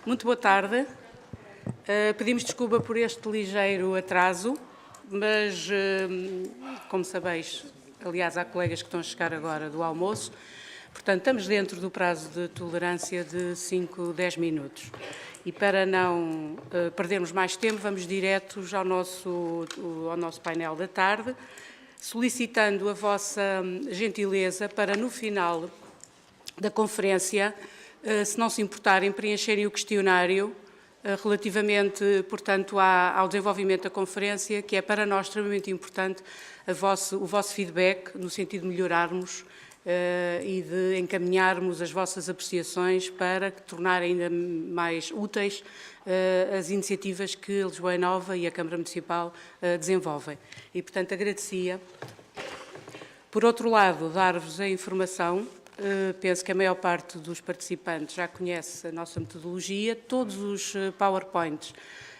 Muito boa tarde. Pedimos desculpa por este ligeiro atraso, mas, como sabeis, aliás, há colegas que estão a chegar agora do almoço, portanto, estamos dentro do prazo de tolerância de 5, 10 minutos. E para não perdermos mais tempo, vamos diretos ao nosso painel da tarde, solicitando a vossa gentileza para, no final da conferência, se não se importarem, preencherem o questionário relativamente, portanto, ao desenvolvimento da conferência, que é para nós extremamente importante o vosso feedback, no sentido de melhorarmos e de encaminharmos as vossas apreciações para tornar ainda mais úteis as iniciativas que a Lisboa é Nova e a Câmara Municipal desenvolvem. E, portanto, agradecia. Por outro lado, dar-vos a informação, penso que a maior parte dos participantes já conhece a nossa metodologia, todos os PowerPoints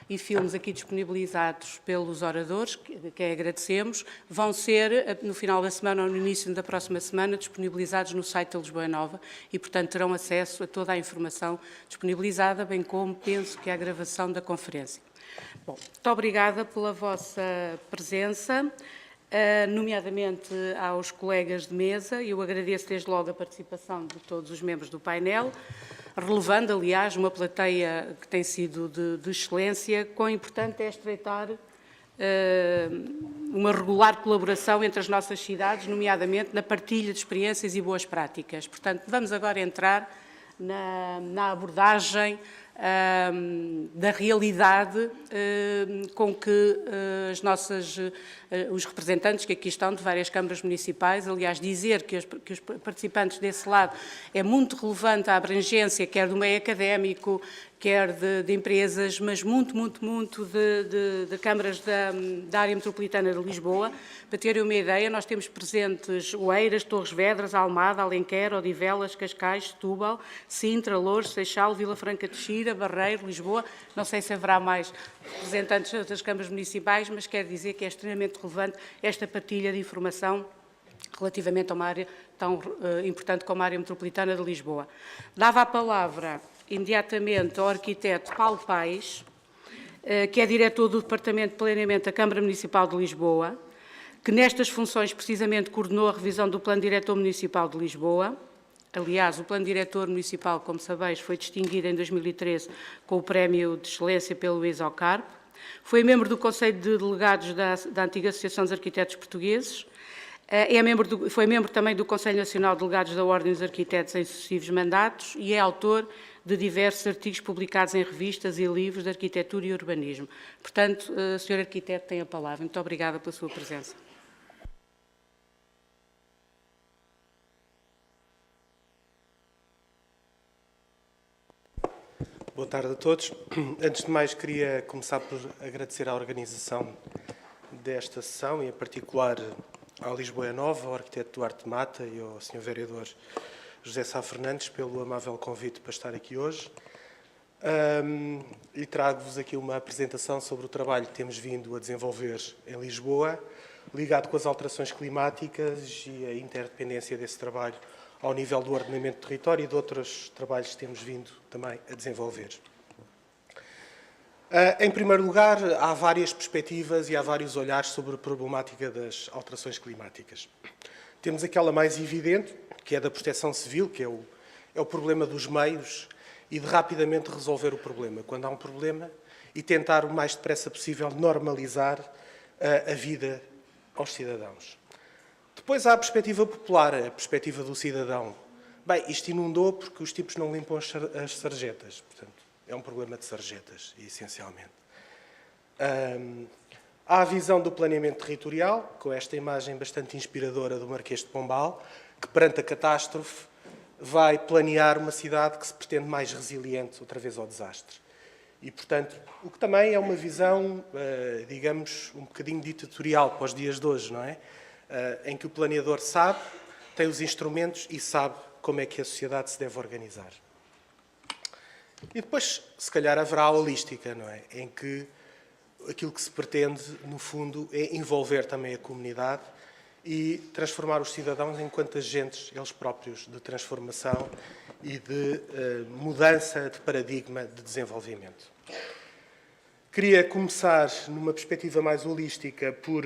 e filmes aqui disponibilizados pelos oradores, que agradecemos, vão ser, no final da semana ou no início da próxima semana, disponibilizados no site da Lisboa Nova e, portanto, terão acesso a toda a informação disponibilizada, bem como penso que a gravação da conferência. Bom, muito obrigada pela vossa presença, nomeadamente aos colegas de mesa. Eu agradeço desde logo a participação de todos os membros do painel, relevando, aliás, uma plateia que tem sido de excelência. Quão importante é estreitar uma regular colaboração entre as nossas cidades, nomeadamente na partilha de experiências e boas práticas. Portanto, vamos agora entrar na abordagem da realidade com que os representantes que aqui estão de várias câmaras municipais, aliás, dizer que os participantes desse lado é muito relevante a abrangência, quer do meio académico, quer de empresas, mas muito de câmaras da área metropolitana de Lisboa. Para terem uma ideia, nós temos presentes Oeiras, Torres Vedras, Almada, Alenquer, Odivelas, Cascais, Setúbal, Sintra, Loures, Seixal, Vila Franca de Xira, Barreiro, Lisboa. Não sei se haverá mais representantes das câmaras municipais, mas quero dizer que é extremamente relevante esta partilha de informação relativamente a uma área tão importante como a área metropolitana de Lisboa. Dava a palavra imediatamente ao arquiteto Paulo Paes, que é diretor do Departamento de Planeamento da Câmara Municipal de Lisboa, que nestas funções precisamente coordenou a revisão do Plano Diretor Municipal de Lisboa. Aliás, o Plano Diretor Municipal, como sabeis, foi distinguido em 2013 com o Prémio de Excelência pelo Luís Alcarpe. Foi membro do Conselho de Delegados da antiga Associação dos Arquitetos Portugueses. Foi membro também do Conselho Nacional de Delegados da Ordem dos Arquitetos em sucessivos mandatos e é autor de diversos artigos publicados em revistas e livros de arquitetura e urbanismo. Portanto, Sr. Arquiteto, tem a palavra. Muito obrigada pela sua presença. Boa tarde a todos. Antes de mais, queria começar por agradecer à organização desta sessão e, em particular, à Lisboa Nova, ao arquiteto Duarte Mata e ao Sr. Vereador José Sá Fernandes pelo amável convite para estar aqui hoje. E trago-vos aqui uma apresentação sobre o trabalho que temos vindo a desenvolver em Lisboa, ligado com as alterações climáticas e a interdependência desse trabalho ao nível do ordenamento do território e de outros trabalhos que temos vindo também a desenvolver. Em primeiro lugar, há várias perspectivas e há vários olhares sobre a problemática das alterações climáticas. Temos aquela mais evidente, que é da proteção civil, que é o problema dos meios e de rapidamente resolver o problema, quando há um problema, e tentar o mais depressa possível normalizar a vida aos cidadãos. Depois há a perspectiva popular, a perspectiva do cidadão. Bem, isto inundou porque os tipos não limpam as sarjetas, portanto, é um problema de sarjetas, essencialmente. Há a visão do planeamento territorial, com esta imagem bastante inspiradora do Marquês de Pombal, que perante a catástrofe vai planear uma cidade que se pretende mais resiliente outra vez ao desastre. E, portanto, o que também é uma visão, digamos, um bocadinho ditatorial para os dias de hoje, não é? Em que o planeador sabe, tem os instrumentos e sabe como é que a sociedade se deve organizar. E depois, se calhar, haverá a holística, não é? Em que aquilo que se pretende, no fundo, é envolver também a comunidade e transformar os cidadãos enquanto agentes, eles próprios, de transformação e de mudança de paradigma de desenvolvimento. Queria começar, numa perspectiva mais holística, por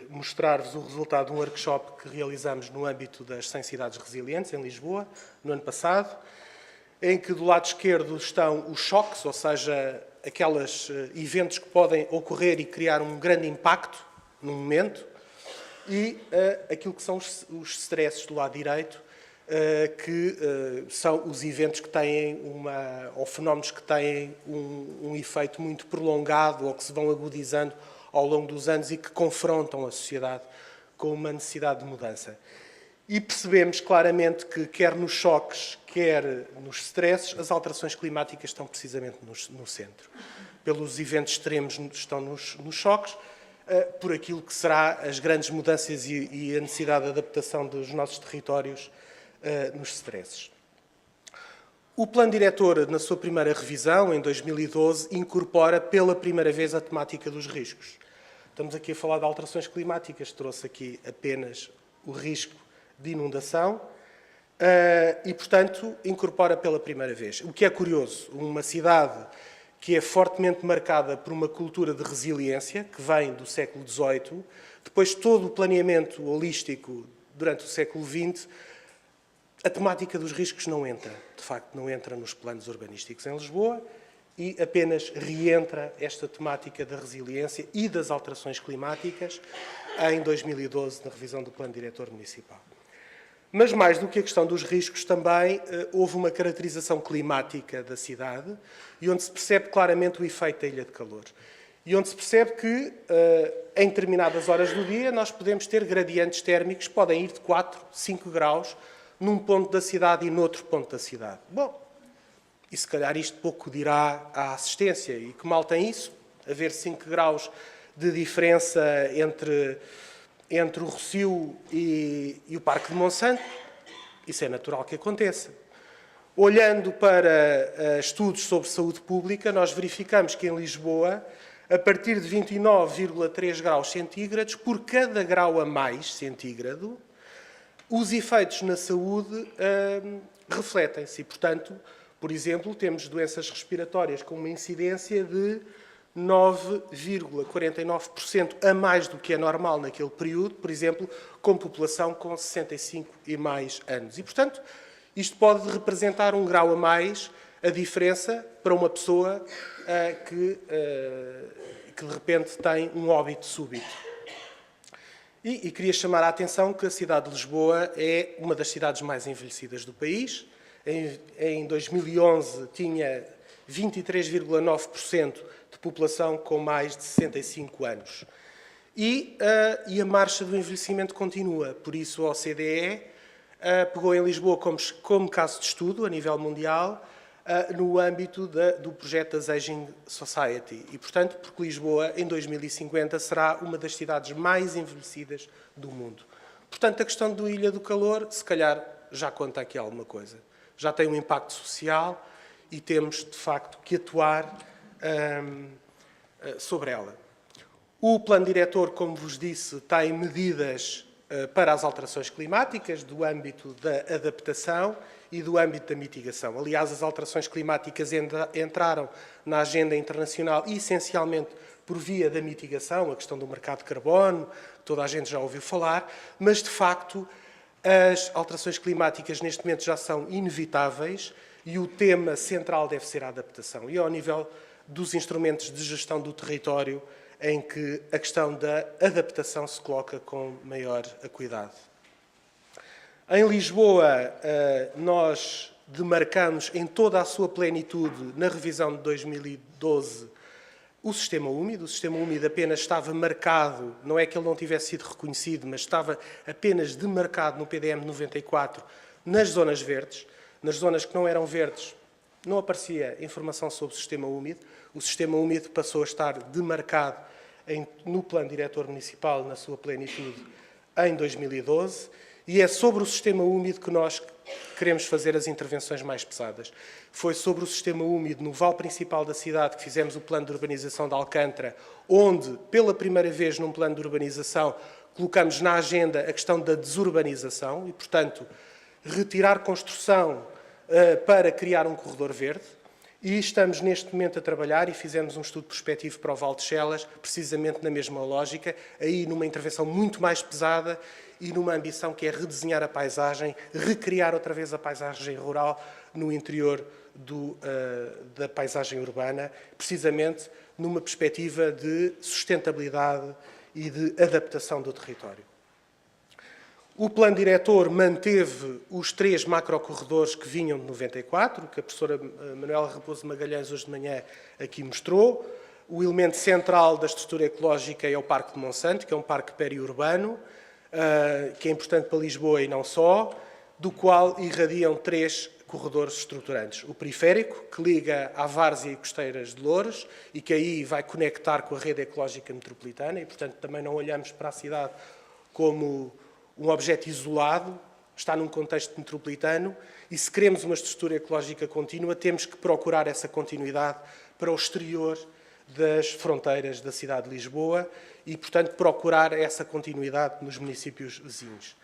mostrar-vos o resultado de um workshop que realizamos no âmbito das 100 cidades resilientes, em Lisboa, no ano passado, em que do lado esquerdo estão os choques, ou seja, aqueles eventos que podem ocorrer e criar um grande impacto no momento, e aquilo que são os stresses do lado direito, que são os eventos que têm ou fenómenos que têm um efeito muito prolongado ou que se vão agudizando ao longo dos anos e que confrontam a sociedade com uma necessidade de mudança. E percebemos claramente que, quer nos choques, quer nos stresses, as alterações climáticas estão precisamente no centro. Pelos eventos extremos estão nos choques, por aquilo que será as grandes mudanças e a necessidade de adaptação dos nossos territórios nos stresses. O Plano Diretor, na sua primeira revisão, em 2012, incorpora pela primeira vez a temática dos riscos. Estamos aqui a falar de alterações climáticas, trouxe aqui apenas o risco de inundação e, portanto, incorpora pela primeira vez. O que é curioso, uma cidade que é fortemente marcada por uma cultura de resiliência, que vem do século XVIII, depois todo o planeamento holístico durante o século XX, a temática dos riscos não entra, de facto, não entra nos planos urbanísticos em Lisboa e apenas reentra esta temática da resiliência e das alterações climáticas em 2012, na revisão do Plano Diretor Municipal. Mas mais do que a questão dos riscos, também houve uma caracterização climática da cidade e onde se percebe claramente o efeito da ilha de calor. E onde se percebe que, em determinadas horas do dia, nós podemos ter gradientes térmicos que podem ir de 4, 5 graus num ponto da cidade e noutro ponto da cidade. Bom, e se calhar isto pouco dirá à assistência. E que mal tem isso? Haver 5 graus de diferença entre o Rossio e o Parque de Monsanto? Isso é natural que aconteça. Olhando para estudos sobre saúde pública, nós verificamos que em Lisboa, a partir de 29,3 graus centígrados, por cada grau a mais centígrado, os efeitos na saúde refletem-se. E, portanto, por exemplo, temos doenças respiratórias com uma incidência de 9,49% a mais do que é normal naquele período, por exemplo, com população com 65 e mais anos. E, portanto, isto pode representar um grau a mais a diferença para uma pessoa que de repente tem um óbito súbito. E queria chamar a atenção que a cidade de Lisboa é uma das cidades mais envelhecidas do país. Em 2011 tinha 23,9% de população com mais de 65 anos. E a marcha do envelhecimento continua. Por isso, a OCDE pegou em Lisboa como caso de estudo a nível mundial no âmbito do projeto das Aging Society. E, portanto, porque Lisboa, em 2050, será uma das cidades mais envelhecidas do mundo. Portanto, a questão da Ilha do Calor, se calhar, já conta aqui alguma coisa. Já tem um impacto social e temos, de facto, que atuar sobre ela. O Plano Diretor, como vos disse, tem medidas para as alterações climáticas, do âmbito da adaptação e do âmbito da mitigação. Aliás, as alterações climáticas entraram na agenda internacional essencialmente por via da mitigação, a questão do mercado de carbono, toda a gente já ouviu falar, mas, de facto, as alterações climáticas neste momento já são inevitáveis e o tema central deve ser a adaptação. E ao nível dos instrumentos de gestão do território, em que a questão da adaptação se coloca com maior acuidade. Em Lisboa, nós demarcamos em toda a sua plenitude, na revisão de 2012, o sistema úmido. O sistema úmido apenas estava marcado, não é que ele não tivesse sido reconhecido, mas estava apenas demarcado no PDM 94 nas zonas verdes. Nas zonas que não eram verdes, não aparecia informação sobre o sistema úmido. O sistema úmido passou a estar demarcado no Plano Diretor Municipal, na sua plenitude, em 2012. E é sobre o sistema úmido que nós queremos fazer as intervenções mais pesadas. Foi sobre o sistema úmido no vale principal da cidade que fizemos o plano de urbanização de Alcântara, onde, pela primeira vez num plano de urbanização, colocamos na agenda a questão da desurbanização e, portanto, retirar construção para criar um corredor verde. E estamos neste momento a trabalhar e fizemos um estudo prospectivo para o Val de Chelas, precisamente na mesma lógica, aí numa intervenção muito mais pesada e numa ambição que é redesenhar a paisagem, recriar outra vez a paisagem rural no interior da paisagem urbana, precisamente numa perspectiva de sustentabilidade e de adaptação do território. O plano diretor manteve os 3 macrocorredores que vinham de 94, que a professora Manuela Raposo Magalhães hoje de manhã aqui mostrou. O elemento central da estrutura ecológica é o Parque de Monsanto, que é um parque periurbano, que é importante para Lisboa e não só, do qual irradiam 3 corredores estruturantes. O periférico, que liga à Várzea e Costeiras de Loures e que aí vai conectar com a rede ecológica metropolitana e, portanto, também não olhamos para a cidade como um objeto isolado, está num contexto metropolitano e se queremos uma estrutura ecológica contínua, temos que procurar essa continuidade para o exterior das fronteiras da cidade de Lisboa e, portanto, procurar essa continuidade nos municípios vizinhos.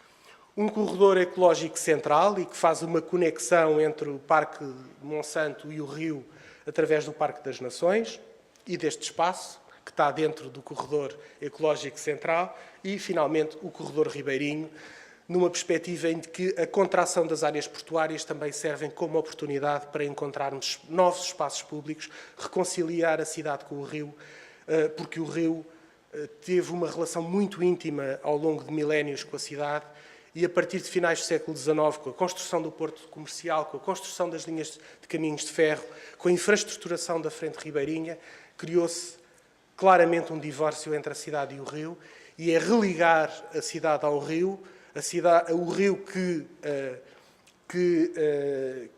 Um corredor ecológico central e que faz uma conexão entre o Parque de Monsanto e o Rio através do Parque das Nações e deste espaço, que está dentro do corredor ecológico central, e, finalmente, o corredor ribeirinho, numa perspectiva em que a contração das áreas portuárias também servem como oportunidade para encontrarmos novos espaços públicos, reconciliar a cidade com o Rio, porque o Rio teve uma relação muito íntima ao longo de milénios com a cidade e, a partir de finais do século XIX, com a construção do porto comercial, com a construção das linhas de caminhos de ferro, com a infraestruturação da frente ribeirinha, criou-se claramente um divórcio entre a cidade e o Rio, e é religar a cidade ao Rio, o Rio que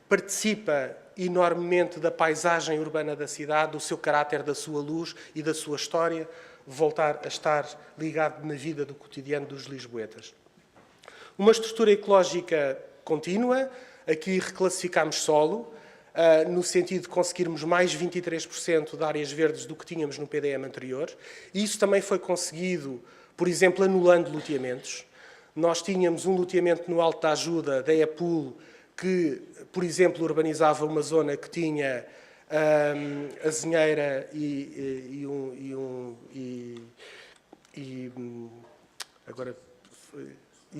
participa enormemente da paisagem urbana da cidade, do seu caráter, da sua luz e da sua história, voltar a estar ligado na vida do cotidiano dos lisboetas. Uma estrutura ecológica contínua, aqui reclassificámos solo, no sentido de conseguirmos mais 23% de áreas verdes do que tínhamos no PDM anterior. E isso também foi conseguido, por exemplo, anulando loteamentos. Nós tínhamos um loteamento no Alto da Ajuda, da EPUL, que, por exemplo, urbanizava uma zona que tinha azinheira e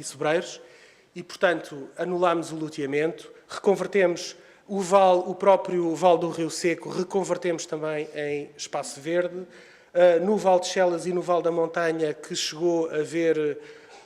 sobreiros, e, portanto, anulámos o loteamento, reconvertemos o próprio Val do Rio Seco, reconvertemos também em espaço verde. No Val de Chelas e no Val da Montanha, que chegou a haver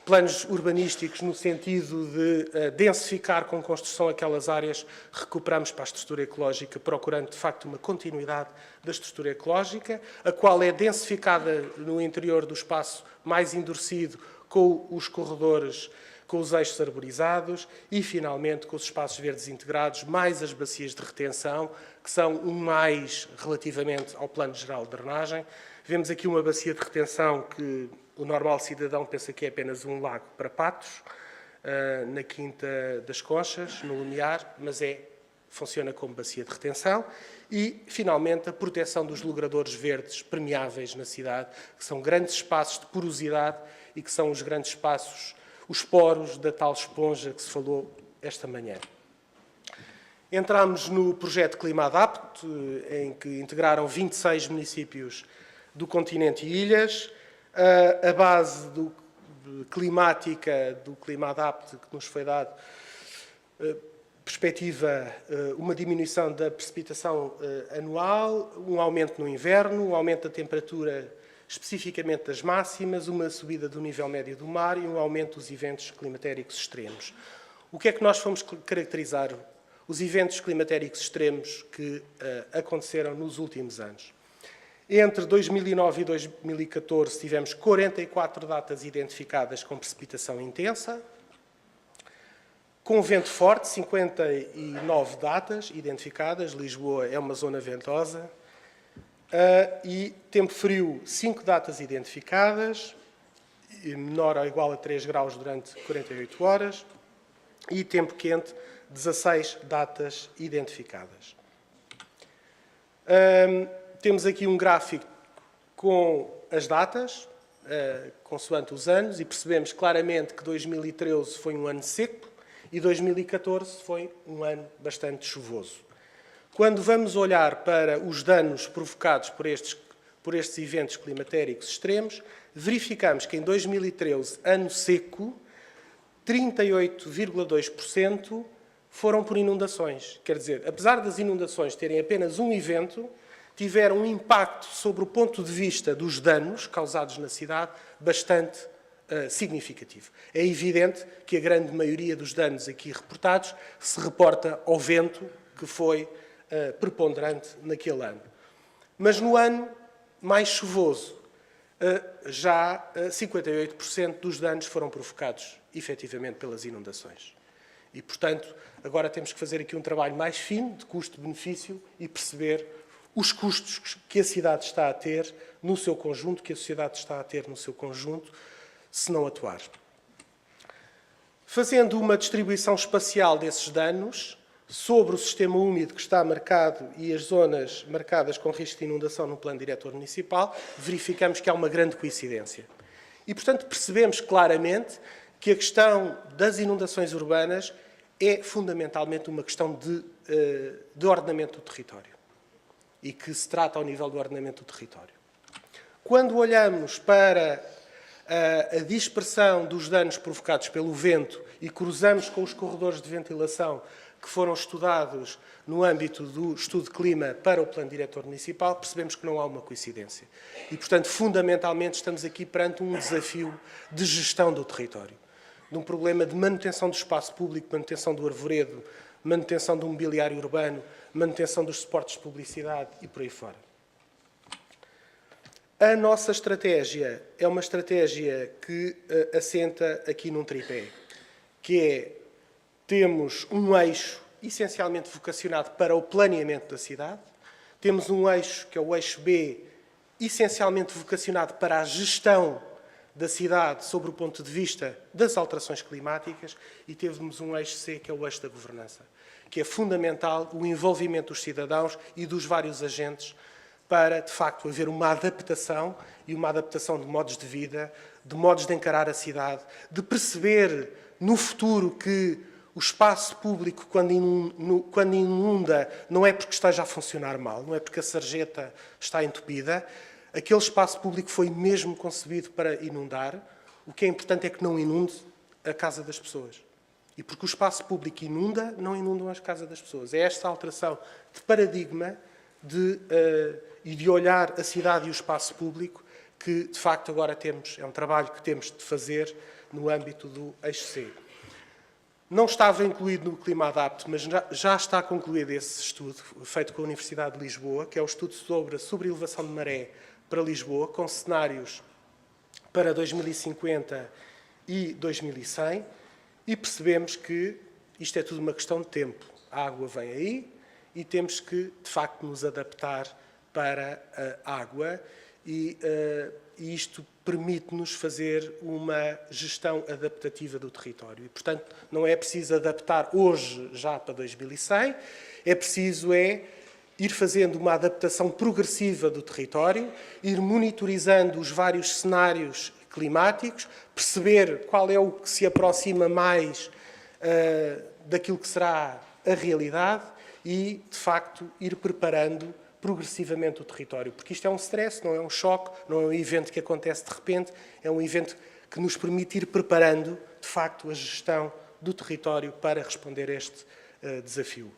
planos urbanísticos no sentido de densificar com construção aquelas áreas, recuperamos para a estrutura ecológica, procurando, de facto, uma continuidade da estrutura ecológica, a qual é densificada no interior do espaço mais endurecido, com os corredores, com os eixos arborizados e, finalmente, com os espaços verdes integrados, mais as bacias de retenção, que são um mais relativamente ao plano geral de drenagem. Vemos aqui uma bacia de retenção que o normal cidadão pensa que é apenas um lago para patos, na Quinta das Conchas, no Lumiar, mas funciona como bacia de retenção. E, finalmente, a proteção dos logradouros verdes permeáveis na cidade, que são grandes espaços de porosidade e que são os grandes espaços, os poros da tal esponja que se falou esta manhã. Entramos no projeto Clima Adapte, em que integraram 26 municípios do continente e ilhas. A base climática do Clima Adapte que nos foi dado perspectiva uma diminuição da precipitação anual, um aumento no inverno, um aumento da temperatura especificamente das máximas, uma subida do nível médio do mar e um aumento dos eventos climatéricos extremos. O que é que nós fomos caracterizar? Os eventos climatéricos extremos que aconteceram nos últimos anos. Entre 2009 e 2014 tivemos 44 datas identificadas com precipitação intensa, com vento forte, 59 datas identificadas, Lisboa é uma zona ventosa, e tempo frio, 5 datas identificadas, menor ou igual a 3 graus durante 48 horas, e tempo quente, 16 datas identificadas. Temos aqui um gráfico com as datas consoante os anos, e percebemos claramente que 2013 foi um ano seco e 2014 foi um ano bastante chuvoso. Quando vamos olhar para os danos provocados por estes eventos climatéricos extremos, verificamos que em 2013, ano seco, 38,2% foram por inundações. Quer dizer, apesar das inundações terem apenas um evento, tiveram um impacto sobre o ponto de vista dos danos causados na cidade bastante significativo. É evidente que a grande maioria dos danos aqui reportados se reporta ao vento, que foi preponderante naquele ano. Mas no ano mais chuvoso, já 58% dos danos foram provocados, efetivamente, pelas inundações. E, portanto, agora temos que fazer aqui um trabalho mais fino, de custo-benefício, e perceber os custos que a cidade está a ter no seu conjunto, que a sociedade está a ter no seu conjunto, se não atuar. Fazendo uma distribuição espacial desses danos sobre o sistema úmido que está marcado e as zonas marcadas com risco de inundação no plano diretor municipal, verificamos que há uma grande coincidência. E, portanto, percebemos claramente que a questão das inundações urbanas é fundamentalmente uma questão de ordenamento do território e que se trata ao nível do ordenamento do território. Quando olhamos para a dispersão dos danos provocados pelo vento e cruzamos com os corredores de ventilação que foram estudados no âmbito do estudo de clima para o plano diretor municipal, percebemos que não há uma coincidência. E, portanto, fundamentalmente, estamos aqui perante um desafio de gestão do território, de um problema de manutenção do espaço público, manutenção do arvoredo, manutenção do mobiliário urbano, manutenção dos suportes de publicidade e por aí fora. A nossa estratégia é uma estratégia que assenta aqui num tripé, que é, temos um eixo essencialmente vocacionado para o planeamento da cidade, temos um eixo, que é o eixo B, essencialmente vocacionado para a gestão da cidade sob o ponto de vista das alterações climáticas, e temos um eixo C, que é o eixo da governança, que é fundamental o envolvimento dos cidadãos e dos vários agentes para, de facto, haver uma adaptação e uma adaptação de modos de vida, de modos de encarar a cidade, de perceber no futuro que o espaço público, quando inunda, não é porque esteja a funcionar mal, não é porque a sarjeta está entupida. Aquele espaço público foi mesmo concebido para inundar. O que é importante é que não inunde a casa das pessoas. E porque o espaço público inunda, não inundam as casas das pessoas. É esta alteração de paradigma e de olhar a cidade e o espaço público que, de facto, agora temos, é um trabalho que temos de fazer no âmbito do eixo C. Não estava incluído no Clima Adapte, mas já está concluído esse estudo, feito com a Universidade de Lisboa, que é o estudo sobre a sobreelevação de maré para Lisboa, com cenários para 2050 e 2100, e percebemos que isto é tudo uma questão de tempo. A água vem aí e temos que, de facto, nos adaptar para a água, e isto permite-nos fazer uma gestão adaptativa do território. E, portanto, não é preciso adaptar hoje já para 2100, é preciso ir fazendo uma adaptação progressiva do território, ir monitorizando os vários cenários climáticos, perceber qual é o que se aproxima mais daquilo que será a realidade e, de facto, ir preparando progressivamente o território. Porque isto é um stress, não é um choque, não é um evento que acontece de repente, é um evento que nos permite ir preparando, de facto, a gestão do território para responder a este desafio.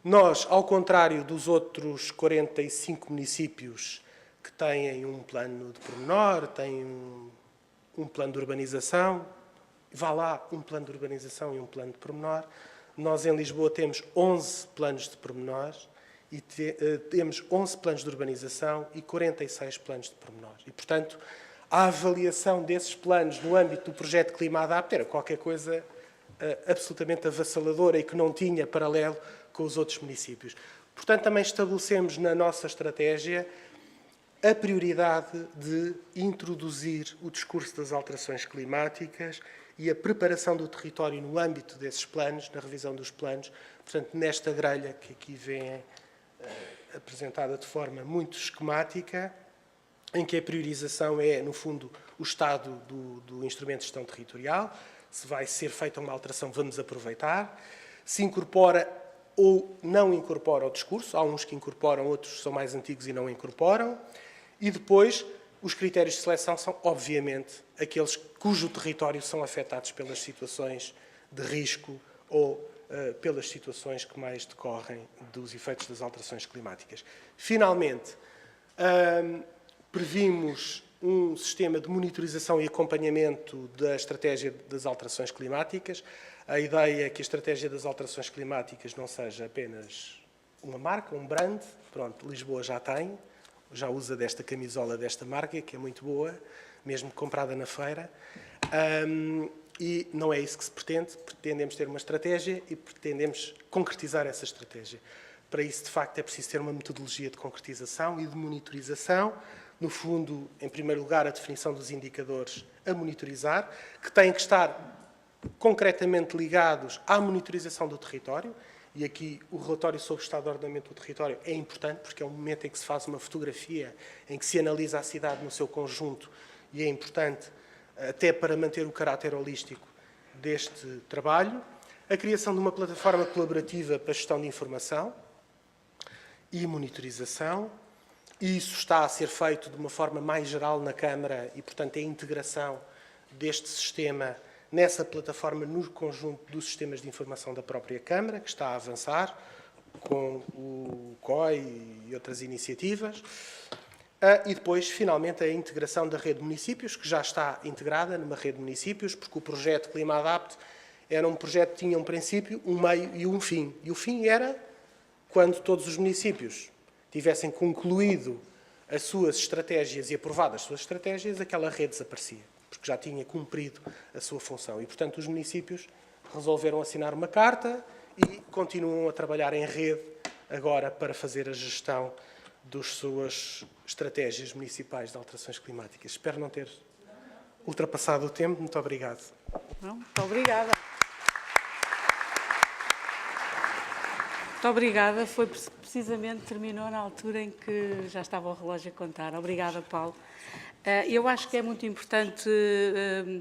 Nós, ao contrário dos outros 45 municípios que têm um plano de pormenor, têm um plano de urbanização, vá lá, um plano de urbanização e um plano de pormenor, nós em Lisboa temos 11 planos de pormenor e temos 11 planos de urbanização e 46 planos de pormenor. E, portanto, a avaliação desses planos no âmbito do projeto Clima Adapte era qualquer coisa absolutamente avassaladora e que não tinha paralelo com os outros municípios. Portanto, também estabelecemos na nossa estratégia a prioridade de introduzir o discurso das alterações climáticas e a preparação do território no âmbito desses planos, na revisão dos planos. Portanto, nesta grelha que aqui vem apresentada de forma muito esquemática, em que a priorização é, no fundo, o estado do instrumento de gestão territorial. Se vai ser feita uma alteração, vamos aproveitar. Se incorpora ou não incorpora o discurso. Há uns que incorporam, outros são mais antigos e não incorporam. E depois, os critérios de seleção são, obviamente, aqueles cujo território são afetados pelas situações de risco ou pelas situações que mais decorrem dos efeitos das alterações climáticas. Finalmente, previmos um sistema de monitorização e acompanhamento da estratégia das alterações climáticas. A ideia é que a estratégia das alterações climáticas não seja apenas uma marca, um brand. Pronto, Lisboa já tem, já usa desta camisola desta marca, que é muito boa, mesmo comprada na feira. E não é isso que se pretende. Pretendemos ter uma estratégia e pretendemos concretizar essa estratégia. Para isso, de facto, é preciso ter uma metodologia de concretização e de monitorização. No fundo, em primeiro lugar, a definição dos indicadores a monitorizar, que têm que estar concretamente ligados à monitorização do território. E aqui o relatório sobre o estado de ordenamento do território é importante, porque é um momento em que se faz uma fotografia, em que se analisa a cidade no seu conjunto, e é importante até para manter o caráter holístico deste trabalho. A criação de uma plataforma colaborativa para a gestão de informação e monitorização. E isso está a ser feito de uma forma mais geral na Câmara e, portanto, a integração deste sistema nessa plataforma no conjunto dos sistemas de informação da própria Câmara, que está a avançar com o COI e outras iniciativas. E depois, finalmente, a integração da rede de municípios, que já está integrada numa rede de municípios, porque o projeto Clima Adapte era um projeto que tinha um princípio, um meio e um fim. E o fim era quando todos os municípios tivessem concluído as suas estratégias e aprovado as suas estratégias, aquela rede desaparecia, porque já tinha cumprido a sua função. E, portanto, os municípios resolveram assinar uma carta e continuam a trabalhar em rede agora para fazer a gestão das suas estratégias municipais de alterações climáticas. Espero não ter ultrapassado o tempo. Muito obrigado. Muito obrigada. Muito obrigada. Foi precisamente, terminou na altura em que já estava o relógio a contar. Obrigada, Paulo. Eu acho que é muito importante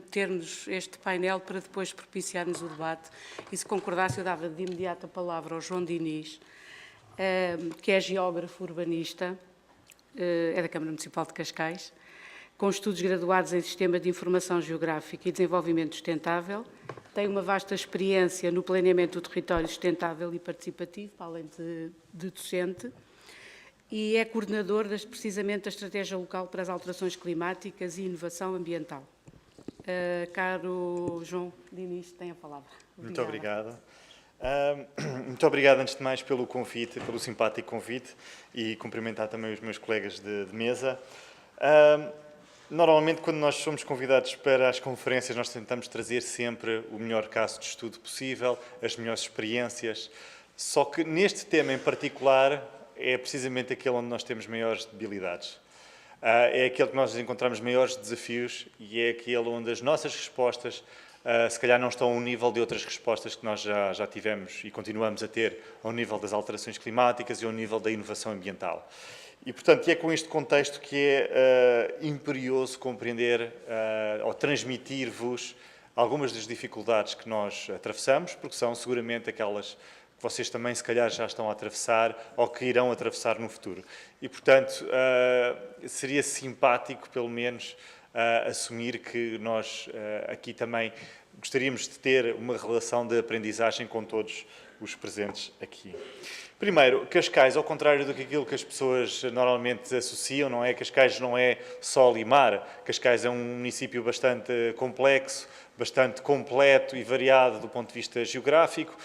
termos este painel para depois propiciarmos o debate. E se concordasse, eu dava de imediato a palavra ao João Diniz, que é geógrafo urbanista, é da Câmara Municipal de Cascais, com estudos graduados em Sistema de Informação Geográfica e Desenvolvimento Sustentável. Tem uma vasta experiência no planeamento do território sustentável e participativo, além de docente, e é coordenador precisamente da Estratégia Local para as Alterações Climáticas e Inovação Ambiental. Caro João Diniz, tem a palavra. Obrigada. Muito obrigado. Muito obrigado, antes de mais, pelo convite, pelo simpático convite, e cumprimentar também os meus colegas de mesa. Normalmente, quando nós somos convidados para as conferências, nós tentamos trazer sempre o melhor caso de estudo possível, as melhores experiências, só que neste tema em particular é precisamente aquele onde nós temos maiores debilidades. É aquele que nós encontramos maiores desafios e é aquele onde as nossas respostas se calhar não estão ao nível de outras respostas que nós já tivemos e continuamos a ter ao nível das alterações climáticas e ao nível da inovação ambiental. E, portanto, é com este contexto que é imperioso compreender ou transmitir-vos algumas das dificuldades que nós atravessamos, porque são seguramente aquelas que vocês também, se calhar, já estão a atravessar ou que irão atravessar no futuro. E, portanto, seria simpático, pelo menos, assumir que nós aqui também gostaríamos de ter uma relação de aprendizagem com todos os presentes aqui. Primeiro, Cascais, ao contrário do que aquilo que as pessoas normalmente associam, não é? Cascais não é só limar. Cascais é um município bastante complexo, bastante completo e variado do ponto de vista geográfico,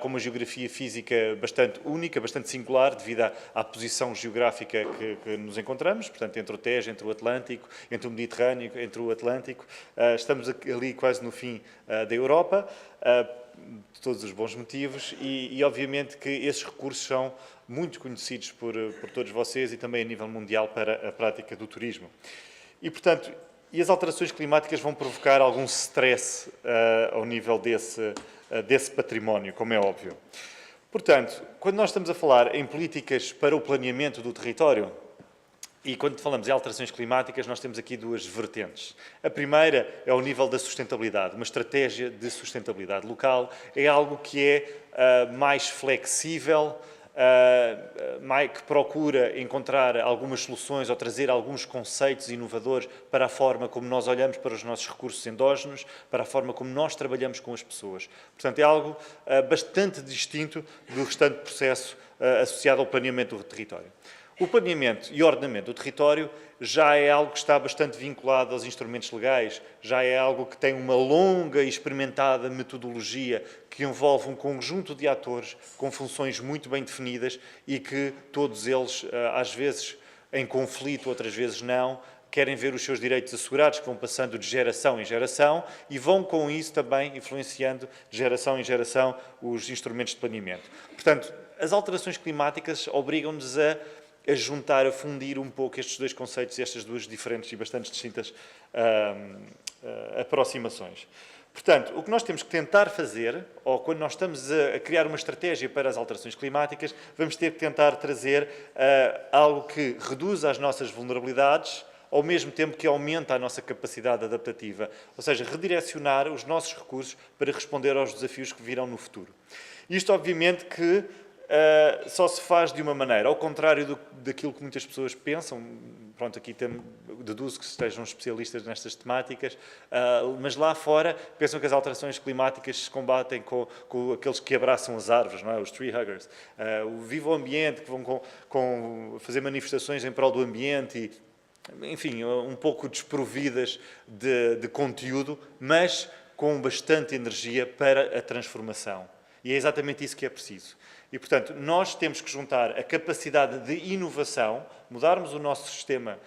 com uma geografia física bastante única, bastante singular, devido à posição geográfica que nos encontramos, portanto, entre o Tejo, entre o Atlântico, entre o Mediterrâneo, entre o Atlântico. Estamos ali quase no fim da Europa, de todos os bons motivos, e obviamente que esses recursos são muito conhecidos por todos vocês e também a nível mundial para a prática do turismo. E, portanto, as alterações climáticas vão provocar algum stress ao nível desse património, como é óbvio. Portanto, quando nós estamos a falar em políticas para o planeamento do território, E quando falamos em alterações climáticas, nós temos aqui duas vertentes. A primeira é o nível da sustentabilidade. Uma estratégia de sustentabilidade local é algo que é mais flexível, que procura encontrar algumas soluções ou trazer alguns conceitos inovadores para a forma como nós olhamos para os nossos recursos endógenos, para a forma como nós trabalhamos com as pessoas. Portanto, é algo bastante distinto do restante processo associado ao planeamento do território. O planeamento e ordenamento do território já é algo que está bastante vinculado aos instrumentos legais, já é algo que tem uma longa e experimentada metodologia que envolve um conjunto de atores com funções muito bem definidas e que todos eles, às vezes em conflito, outras vezes não, querem ver os seus direitos assegurados, que vão passando de geração em geração e vão com isso também influenciando de geração em geração os instrumentos de planeamento. Portanto, as alterações climáticas obrigam-nos a juntar, a fundir um pouco estes dois conceitos e estas duas diferentes e bastante distintas aproximações. Portanto, o que nós temos que tentar fazer, ou quando nós estamos a criar uma estratégia para as alterações climáticas, vamos ter que tentar trazer algo que reduza as nossas vulnerabilidades, ao mesmo tempo que aumenta a nossa capacidade adaptativa, ou seja, redirecionar os nossos recursos para responder aos desafios que virão no futuro. Isto, obviamente, que só se faz de uma maneira, ao contrário daquilo que muitas pessoas pensam. Pronto, aqui deduzo que estejam especialistas nestas temáticas, mas lá fora pensam que as alterações climáticas se combatem com aqueles que abraçam as árvores, não é? Os tree huggers. O Viva o Ambiente, que vão fazer manifestações em prol do ambiente e, enfim, um pouco desprovidas de conteúdo, mas com bastante energia para a transformação. E é exatamente isso que é preciso. E, portanto, nós temos que juntar a capacidade de inovação, mudarmos o nosso sistema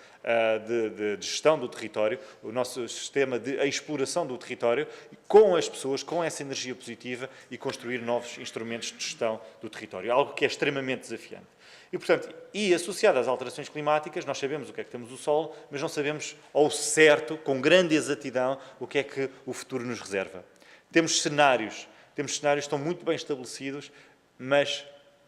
de gestão do território, o nosso sistema de exploração do território, com as pessoas, com essa energia positiva e construir novos instrumentos de gestão do território, algo que é extremamente desafiante. E, portanto, associado às alterações climáticas, nós sabemos o que é que temos do solo, mas não sabemos ao certo, com grande exatidão, o que é que o futuro nos reserva. Temos cenários que estão muito bem estabelecidos, mas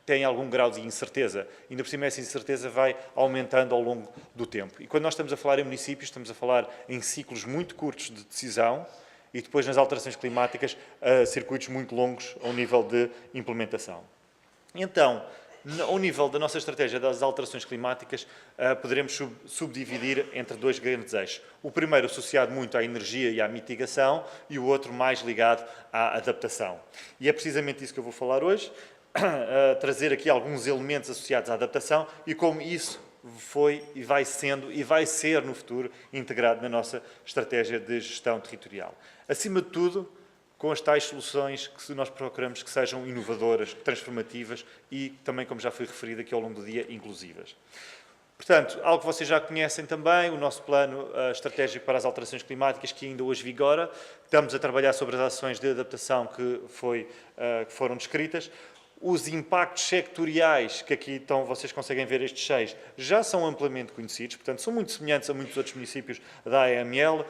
têm algum grau de incerteza. Ainda por cima, essa incerteza vai aumentando ao longo do tempo. E quando nós estamos a falar em municípios, estamos a falar em ciclos muito curtos de decisão e depois, nas alterações climáticas, circuitos muito longos ao nível de implementação. Então, ao nível da nossa estratégia das alterações climáticas, poderemos subdividir entre dois grandes eixos. O primeiro associado muito à energia e à mitigação e o outro mais ligado à adaptação. E é precisamente isso que eu vou falar hoje, trazer aqui alguns elementos associados à adaptação e como isso foi e vai sendo e vai ser no futuro integrado na nossa estratégia de gestão territorial. Acima de tudo, com as tais soluções que nós procuramos que sejam inovadoras, transformativas e também, como já foi referido aqui ao longo do dia, inclusivas. Portanto, algo que vocês já conhecem também, o nosso plano estratégico para as alterações climáticas, que ainda hoje vigora. Estamos a trabalhar sobre as ações de adaptação que foram descritas. Os impactos sectoriais, que aqui vocês conseguem ver estes 6, já são amplamente conhecidos, portanto, são muito semelhantes a muitos outros municípios da AML,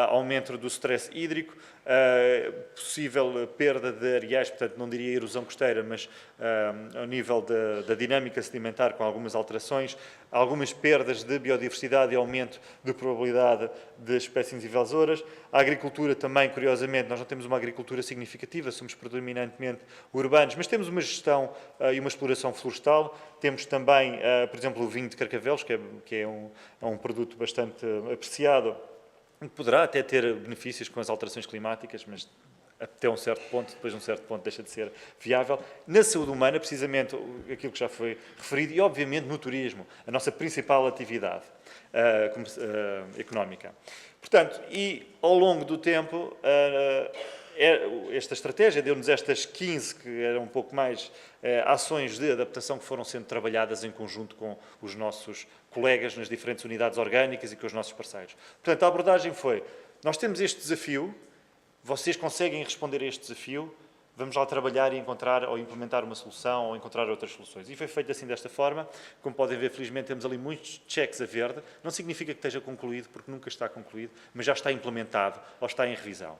aumento do stress hídrico, possível perda de areais, portanto, não diria erosão costeira, mas ao nível da dinâmica sedimentar, com algumas alterações, algumas perdas de biodiversidade e aumento de probabilidade de espécies invasoras. A agricultura também, curiosamente, nós não temos uma agricultura significativa, somos predominantemente urbanos, mas temos uma gestão e uma exploração florestal. Temos também, por exemplo, o vinho de Carcavelos, que é um produto bastante apreciado, que poderá até ter benefícios com as alterações climáticas, mas até um certo ponto, depois de um certo ponto deixa de ser viável. Na saúde humana, precisamente aquilo que já foi referido, e obviamente no turismo, a nossa principal atividade económica. Portanto, e ao longo do tempo, esta estratégia deu-nos estas 15, que eram um pouco mais ações de adaptação que foram sendo trabalhadas em conjunto com os nossos colegas nas diferentes unidades orgânicas e com os nossos parceiros. Portanto, a abordagem foi, nós temos este desafio, vocês conseguem responder a este desafio, vamos lá trabalhar e encontrar ou implementar uma solução ou encontrar outras soluções. E foi feito assim desta forma. Como podem ver, felizmente temos ali muitos cheques a verde. Não significa que esteja concluído, porque nunca está concluído, mas já está implementado ou está em revisão.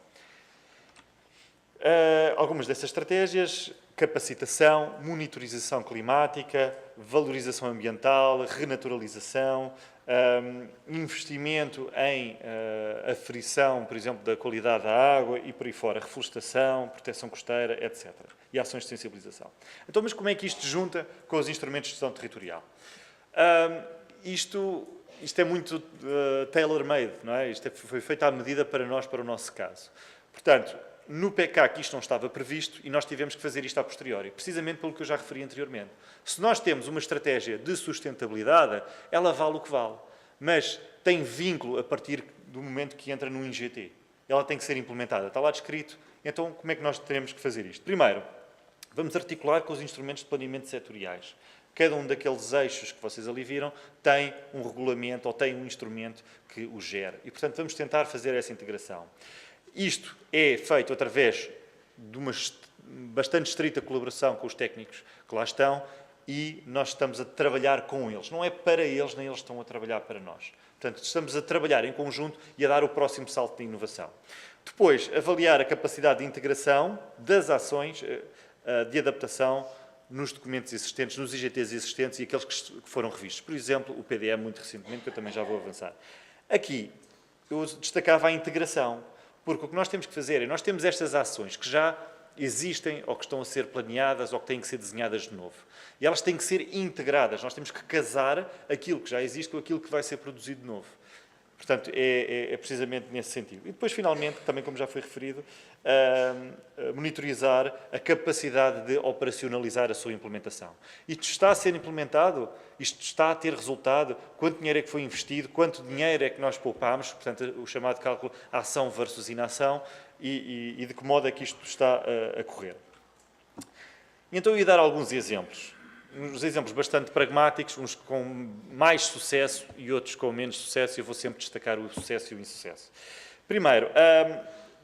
Algumas dessas estratégias: capacitação, monitorização climática, valorização ambiental, renaturalização, investimento em aferição, por exemplo, da qualidade da água e por aí fora, reflorestação, proteção costeira, etc. E ações de sensibilização. Então, mas como é que isto junta com os instrumentos de gestão territorial? Isto é muito tailor-made, não é? Isto foi feito à medida para nós, para o nosso caso. Portanto, no PK isto não estava previsto e nós tivemos que fazer isto a posteriori, precisamente pelo que eu já referi anteriormente. Se nós temos uma estratégia de sustentabilidade, ela vale o que vale, mas tem vínculo a partir do momento que entra no IGT. Ela tem que ser implementada, está lá descrito. Então, como é que nós teremos que fazer isto? Primeiro, vamos articular com os instrumentos de planeamento setoriais. Cada um daqueles eixos que vocês ali viram tem um regulamento ou tem um instrumento que o gera. E, portanto, vamos tentar fazer essa integração. Isto é feito através de uma bastante estrita colaboração com os técnicos que lá estão e nós estamos a trabalhar com eles. Não é para eles, nem eles estão a trabalhar para nós. Portanto, estamos a trabalhar em conjunto e a dar o próximo salto de inovação. Depois, avaliar a capacidade de integração das ações de adaptação nos documentos existentes, nos IGTs existentes e aqueles que foram revistos. Por exemplo, o PDM, muito recentemente, que eu também já vou avançar. Aqui, eu destacava a integração. Porque o que nós temos que fazer é, nós temos estas ações que já existem ou que estão a ser planeadas ou que têm que ser desenhadas de novo. E elas têm que ser integradas. Nós temos que casar aquilo que já existe com aquilo que vai ser produzido de novo. Portanto, é precisamente nesse sentido. E depois, finalmente, também como já foi referido, monitorizar a capacidade de operacionalizar a sua implementação. Isto está a ser implementado, isto está a ter resultado, quanto dinheiro é que foi investido, quanto dinheiro é que nós poupámos, portanto, o chamado cálculo ação versus inação, e de que modo é que isto está a correr. E então eu ia dar alguns exemplos. Uns exemplos bastante pragmáticos, uns com mais sucesso e outros com menos sucesso, e eu vou sempre destacar o sucesso e o insucesso. Primeiro,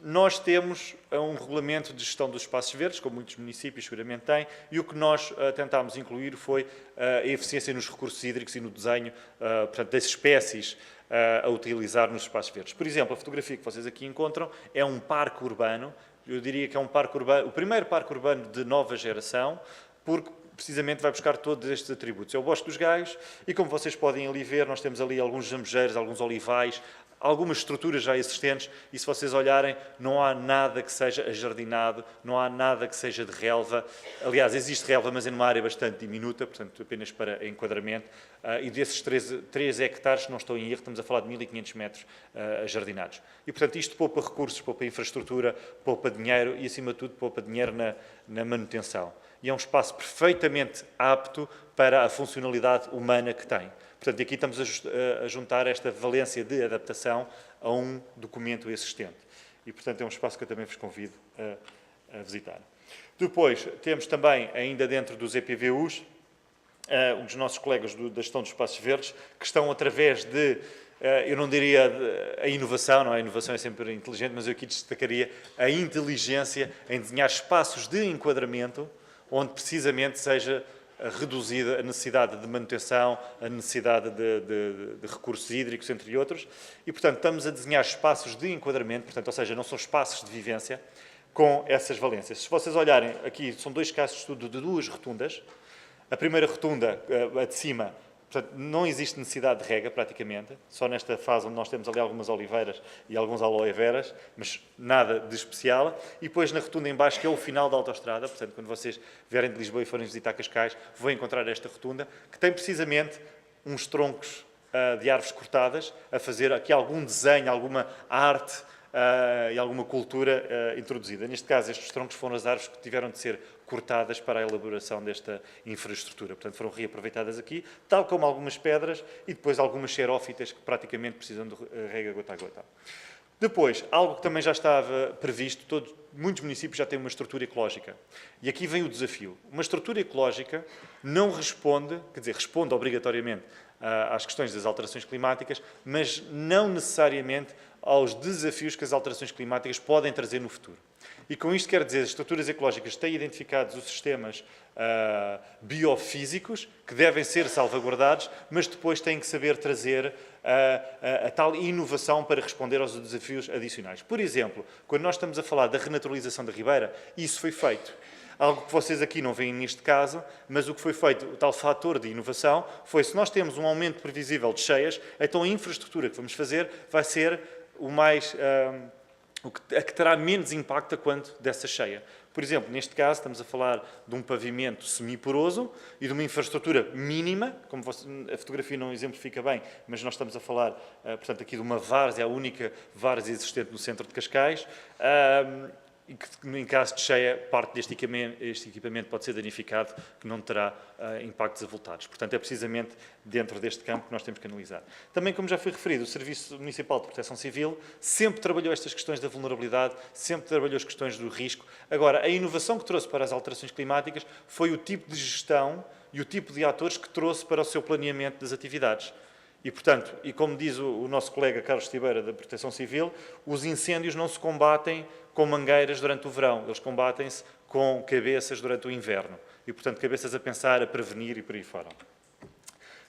nós temos um regulamento de gestão dos espaços verdes, como muitos municípios seguramente têm, e o que nós tentámos incluir foi a eficiência nos recursos hídricos e no desenho, portanto, das espécies a utilizar nos espaços verdes. Por exemplo, a fotografia que vocês aqui encontram é um parque urbano, eu diria que é um parque urbano, o primeiro parque urbano de nova geração, porque precisamente vai buscar todos estes atributos. É o Bosque dos Gaios e, como vocês podem ali ver, nós temos ali alguns jambejeiros, alguns olivais, algumas estruturas já existentes e, se vocês olharem, não há nada que seja ajardinado, não há nada que seja de relva. Aliás, existe relva, mas é numa área bastante diminuta, portanto, apenas para enquadramento. E desses 3 hectares, se não estou em erro, estamos a falar de 1.500 metros ajardinados. E, portanto, isto poupa recursos, poupa infraestrutura, poupa dinheiro e, acima de tudo, poupa dinheiro na manutenção. E é um espaço perfeitamente apto para a funcionalidade humana que tem. Portanto, aqui estamos a juntar esta valência de adaptação a um documento existente. E, portanto, é um espaço que eu também vos convido a visitar. Depois, temos também, ainda dentro dos EPVUs, um dos nossos colegas da gestão dos espaços verdes, que estão através de, eu não diria a inovação, não é? A inovação é sempre inteligente, mas eu aqui destacaria a inteligência em desenhar espaços de enquadramento onde precisamente seja reduzida a necessidade de manutenção, a necessidade de recursos hídricos, entre outros. E, portanto, estamos a desenhar espaços de enquadramento, portanto, ou seja, não são espaços de vivência, com essas valências. Se vocês olharem, aqui são 2 casos de estudo de 2 rotundas. A primeira rotunda, a de cima, portanto, não existe necessidade de rega, praticamente, só nesta fase onde nós temos ali algumas oliveiras e alguns aloe veras, mas nada de especial. E depois na rotunda em baixo, que é o final da autoestrada, portanto, quando vocês vierem de Lisboa e forem visitar Cascais, vão encontrar esta rotunda, que tem precisamente uns troncos de árvores cortadas, a fazer aqui algum desenho, alguma arte e alguma cultura introduzida. Neste caso, estes troncos foram as árvores que tiveram de ser cortadas para a elaboração desta infraestrutura. Portanto, foram reaproveitadas aqui, tal como algumas pedras e depois algumas xerófitas que praticamente precisam de rega gota a gota. Depois, algo que também já estava previsto, muitos municípios já têm uma estrutura ecológica. E aqui vem o desafio. Uma estrutura ecológica não responde, quer dizer, responde obrigatoriamente às questões das alterações climáticas, mas não necessariamente aos desafios que as alterações climáticas podem trazer no futuro. E com isto quero dizer, as estruturas ecológicas têm identificados os sistemas biofísicos que devem ser salvaguardados, mas depois têm que saber trazer a tal inovação para responder aos desafios adicionais. Por exemplo, quando nós estamos a falar da renaturalização da ribeira, isso foi feito. Algo que vocês aqui não veem neste caso, mas o que foi feito, o tal fator de inovação, foi se nós temos um aumento previsível de cheias, então a infraestrutura que vamos fazer vai ser a que terá menos impacto a quanto dessa cheia. Por exemplo, neste caso, estamos a falar de um pavimento semiporoso e de uma infraestrutura mínima, como a fotografia não exemplifica bem, mas nós estamos a falar, portanto, aqui de uma várzea, a única várzea existente no centro de Cascais, e que, em caso de cheia, parte deste equipamento pode ser danificado, que não terá impactos avultados. Portanto, é precisamente dentro deste campo que nós temos que analisar. Também, como já foi referido, o Serviço Municipal de Proteção Civil sempre trabalhou estas questões da vulnerabilidade, sempre trabalhou as questões do risco. Agora, a inovação que trouxe para as alterações climáticas foi o tipo de gestão e o tipo de atores que trouxe para o seu planeamento das atividades. E, portanto, e como diz o nosso colega Carlos Tibeira, da Proteção Civil, os incêndios não se combatem com mangueiras durante o verão, eles combatem-se com cabeças durante o inverno. E, portanto, cabeças a pensar, a prevenir e por aí fora.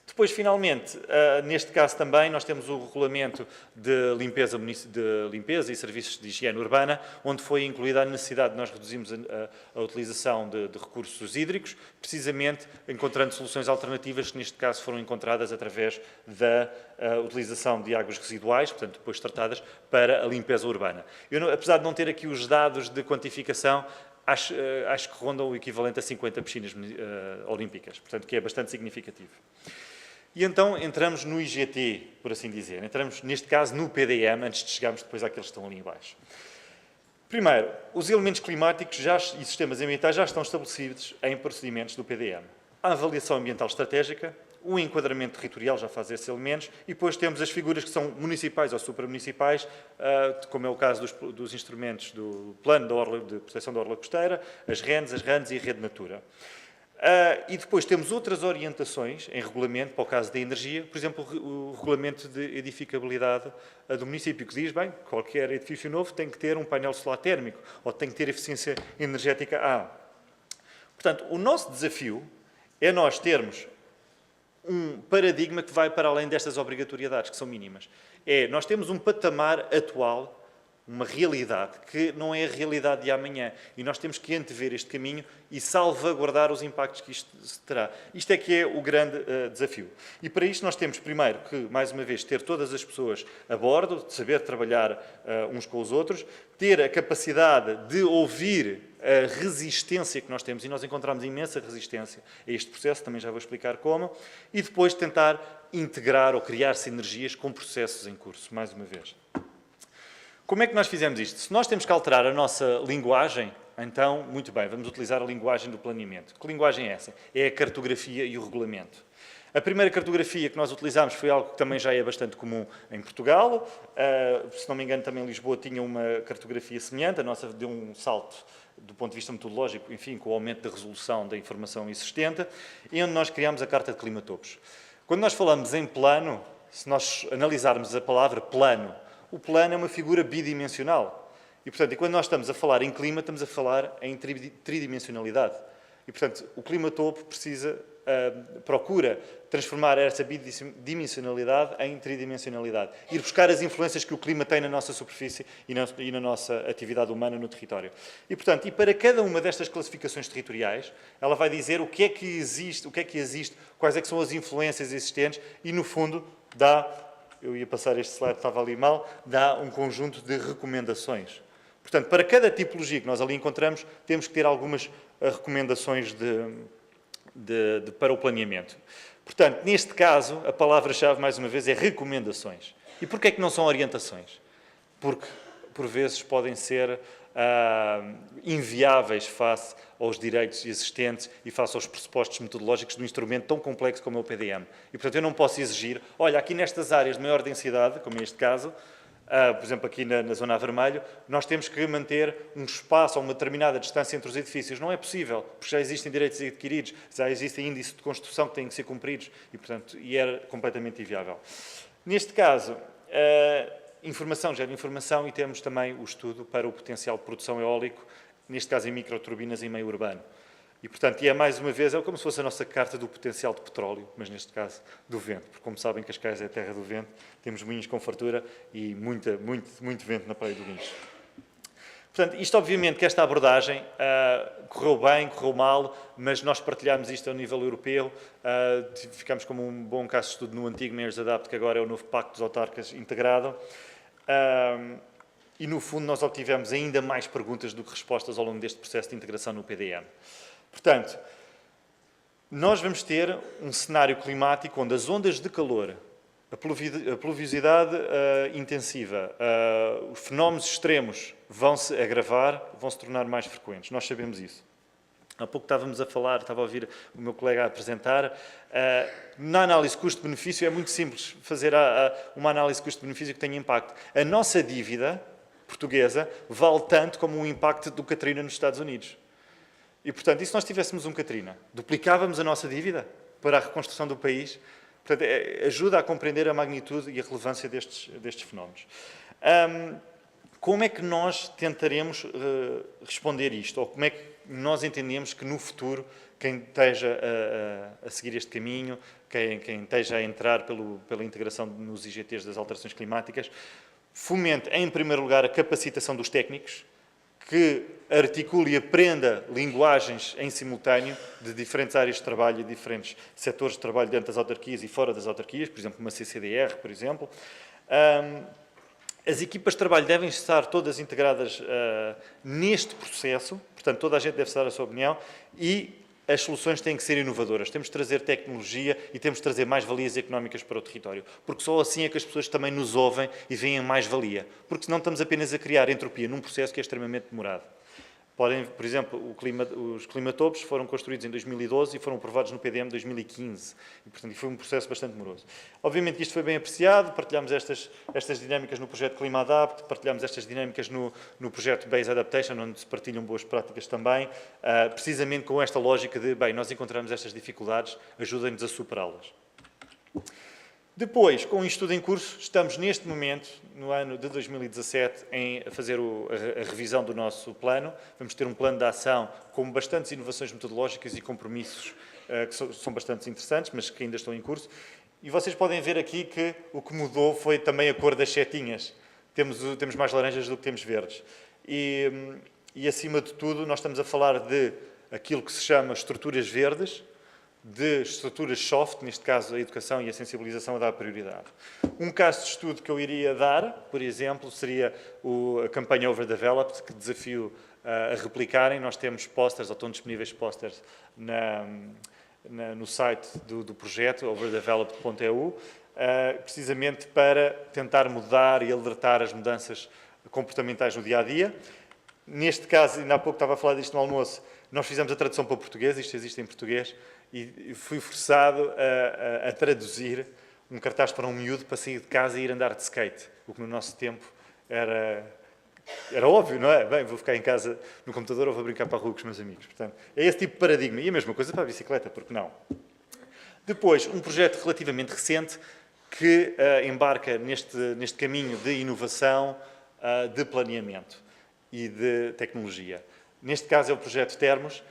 Depois, finalmente, neste caso também, nós temos o regulamento de limpeza e serviços de higiene urbana, onde foi incluída a necessidade de nós reduzirmos a utilização de recursos hídricos, precisamente encontrando soluções alternativas que, neste caso, foram encontradas através da utilização de águas residuais, portanto, depois tratadas, para a limpeza urbana. Eu, apesar de não ter aqui os dados de quantificação, acho que rondam o equivalente a 50 piscinas olímpicas, portanto, que é bastante significativo. E então entramos no IGT, por assim dizer. Entramos, neste caso, no PDM, antes de chegarmos depois àqueles que estão ali em baixo. Primeiro, os elementos climáticos e sistemas ambientais já estão estabelecidos em procedimentos do PDM. A avaliação ambiental estratégica, o enquadramento territorial já faz esses elementos, e depois temos as figuras que são municipais ou supramunicipais, como é o caso dos instrumentos do Plano de Proteção da Orla Costeira, as RENs e a Rede Natura. E depois temos outras orientações em regulamento, para o caso da energia, por exemplo, o regulamento de edificabilidade do município, que diz, bem, qualquer edifício novo tem que ter um painel solar térmico, ou tem que ter eficiência energética A. Portanto, o nosso desafio é nós termos um paradigma que vai para além destas obrigatoriedades, que são mínimas. Nós temos um patamar atual, uma realidade, que não é a realidade de amanhã. E nós temos que antever este caminho e salvaguardar os impactos que isto terá. Isto é que é o grande desafio. E para isto nós temos, primeiro, que, mais uma vez, ter todas as pessoas a bordo, de saber trabalhar uns com os outros, ter a capacidade de ouvir a resistência que nós temos, e nós encontramos imensa resistência a este processo, também já vou explicar como, e depois tentar integrar ou criar sinergias com processos em curso, mais uma vez. Como é que nós fizemos isto? Se nós temos que alterar a nossa linguagem, então, muito bem, vamos utilizar a linguagem do planeamento. Que linguagem é essa? É a cartografia e o regulamento. A primeira cartografia que nós utilizámos foi algo que também já é bastante comum em Portugal. Se não me engano, também Lisboa tinha uma cartografia semelhante. A nossa deu um salto do ponto de vista metodológico, enfim, com o aumento da resolução da informação existente, e onde nós criámos a Carta de Climatopos. Quando nós falamos em plano, se nós analisarmos a palavra plano, o plano é uma figura bidimensional. E, portanto, quando nós estamos a falar em clima, estamos a falar em tridimensionalidade. E, portanto, o Climatopo procura transformar essa bidimensionalidade em tridimensionalidade. Ir buscar as influências que o clima tem na nossa superfície e na nossa atividade humana no território. E, portanto, e para cada uma destas classificações territoriais, ela vai dizer o que é que existe, quais é que são as influências existentes e, no fundo, eu ia passar este slide, estava ali mal, dá um conjunto de recomendações. Portanto, para cada tipologia que nós ali encontramos, temos que ter algumas recomendações para o planeamento. Portanto, neste caso, a palavra-chave, mais uma vez, é recomendações. E porquê é que não são orientações? Porque, por vezes, podem ser inviáveis face aos direitos existentes e face aos pressupostos metodológicos de um instrumento tão complexo como é o PDM. E, portanto, eu não posso exigir, olha, aqui nestas áreas de maior densidade, como neste caso, por exemplo, aqui na zona a vermelho, nós temos que manter um espaço ou uma determinada distância entre os edifícios. Não é possível, porque já existem direitos adquiridos, já existem índices de construção que têm que ser cumpridos e, portanto, era completamente inviável. Neste caso, informação gera informação e temos também o estudo para o potencial de produção eólico, neste caso em microturbinas em meio urbano. E, portanto, mais uma vez, é como se fosse a nossa carta do potencial de petróleo, mas neste caso do vento, porque como sabem Cascais é a terra do vento, temos moinhos com fartura e muito vento na Praia do Guincho. Portanto, isto obviamente que esta abordagem correu bem, correu mal, mas nós partilhámos isto a nível europeu, ficámos como um bom caso de estudo no antigo Mayors Adapt, que agora é o novo Pacto dos Autarcas integrado, e no fundo nós obtivemos ainda mais perguntas do que respostas ao longo deste processo de integração no PDM. Portanto, nós vamos ter um cenário climático onde as ondas de calor, a pluviosidade intensiva, os fenómenos extremos vão se agravar, vão se tornar mais frequentes. Nós sabemos isso. Há pouco estávamos a falar, estava a ouvir o meu colega a apresentar. Na análise custo-benefício é muito simples fazer uma análise custo-benefício que tenha impacto. A nossa dívida portuguesa vale tanto como o impacto do Katrina nos Estados Unidos. E, portanto, e se nós tivéssemos um Katrina? Duplicávamos a nossa dívida para a reconstrução do país? Portanto, ajuda a compreender a magnitude e a relevância destes fenómenos. Como é que nós tentaremos responder isto? Ou como é que nós entendemos que, no futuro, quem esteja a seguir este caminho, quem esteja a entrar pela integração nos IGTs das alterações climáticas, fomente, em primeiro lugar, a capacitação dos técnicos, que articule e aprenda linguagens em simultâneo de diferentes áreas de trabalho e diferentes setores de trabalho dentro das autarquias e fora das autarquias, por exemplo, uma CCDR, por exemplo. As equipas de trabalho devem estar todas integradas neste processo, portanto, toda a gente deve dar a sua opinião, e as soluções têm que ser inovadoras. Temos de trazer tecnologia e temos de trazer mais-valias económicas para o território, porque só assim é que as pessoas também nos ouvem e veem mais-valia, porque senão estamos apenas a criar entropia num processo que é extremamente demorado. Podem, por exemplo, os climatopos foram construídos em 2012 e foram aprovados no PDM em 2015. E, portanto, foi um processo bastante demoroso. Obviamente que isto foi bem apreciado, partilhamos estas dinâmicas no projeto Clima Adapt, partilhamos estas dinâmicas no projeto Base Adaptation, onde se partilham boas práticas também, precisamente com esta lógica de, bem, nós encontramos estas dificuldades, ajudem-nos a superá-las. Depois, com o estudo em curso, estamos neste momento, no ano de 2017, a fazer a revisão do nosso plano. Vamos ter um plano de ação com bastantes inovações metodológicas e compromissos que são bastante interessantes, mas que ainda estão em curso. E vocês podem ver aqui que o que mudou foi também a cor das setinhas. Temos mais laranjas do que temos verdes. E acima de tudo, nós estamos a falar de aquilo que se chama estruturas verdes, de estruturas soft, neste caso a educação e a sensibilização a dar prioridade. Um caso de estudo que eu iria dar, por exemplo, seria a campanha Overdeveloped, que desafio a replicarem. Nós temos posters, ou estão disponíveis posters no site do projeto, overdeveloped.eu, precisamente para tentar mudar e alertar as mudanças comportamentais no dia-a-dia. Neste caso, ainda há pouco estava a falar disto no almoço, nós fizemos a tradução para o português, isto existe em português, e fui forçado a traduzir um cartaz para um miúdo para sair de casa e ir andar de skate, o que no nosso tempo era óbvio, não é? Bem, vou ficar em casa no computador ou vou brincar para a rua com os meus amigos. Portanto, é esse tipo de paradigma. E a mesma coisa para a bicicleta, porque não? Depois, um projeto relativamente recente que embarca neste caminho de inovação, de planeamento e de tecnologia. Neste caso é o projeto Termos.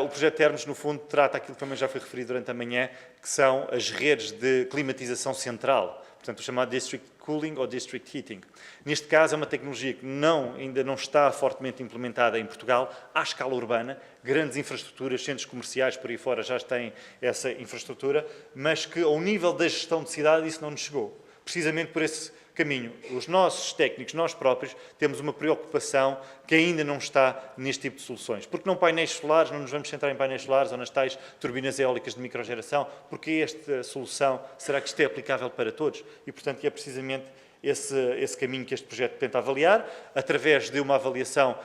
O projeto Termos, no fundo, trata aquilo que também já foi referido durante a manhã, que são as redes de climatização central, portanto, o chamado District Cooling ou District Heating. Neste caso, é uma tecnologia que ainda não está fortemente implementada em Portugal, à escala urbana, grandes infraestruturas, centros comerciais por aí fora já têm essa infraestrutura, mas que, ao nível da gestão de cidade, isso não nos chegou. Precisamente por esse caminho. Os nossos técnicos, nós próprios, temos uma preocupação que ainda não está neste tipo de soluções. Porque não painéis solares, não nos vamos centrar em painéis solares ou nas tais turbinas eólicas de microgeração, porque esta solução, será que isto é aplicável para todos? E, portanto, é precisamente esse caminho que este projeto tenta avaliar, através de uma avaliação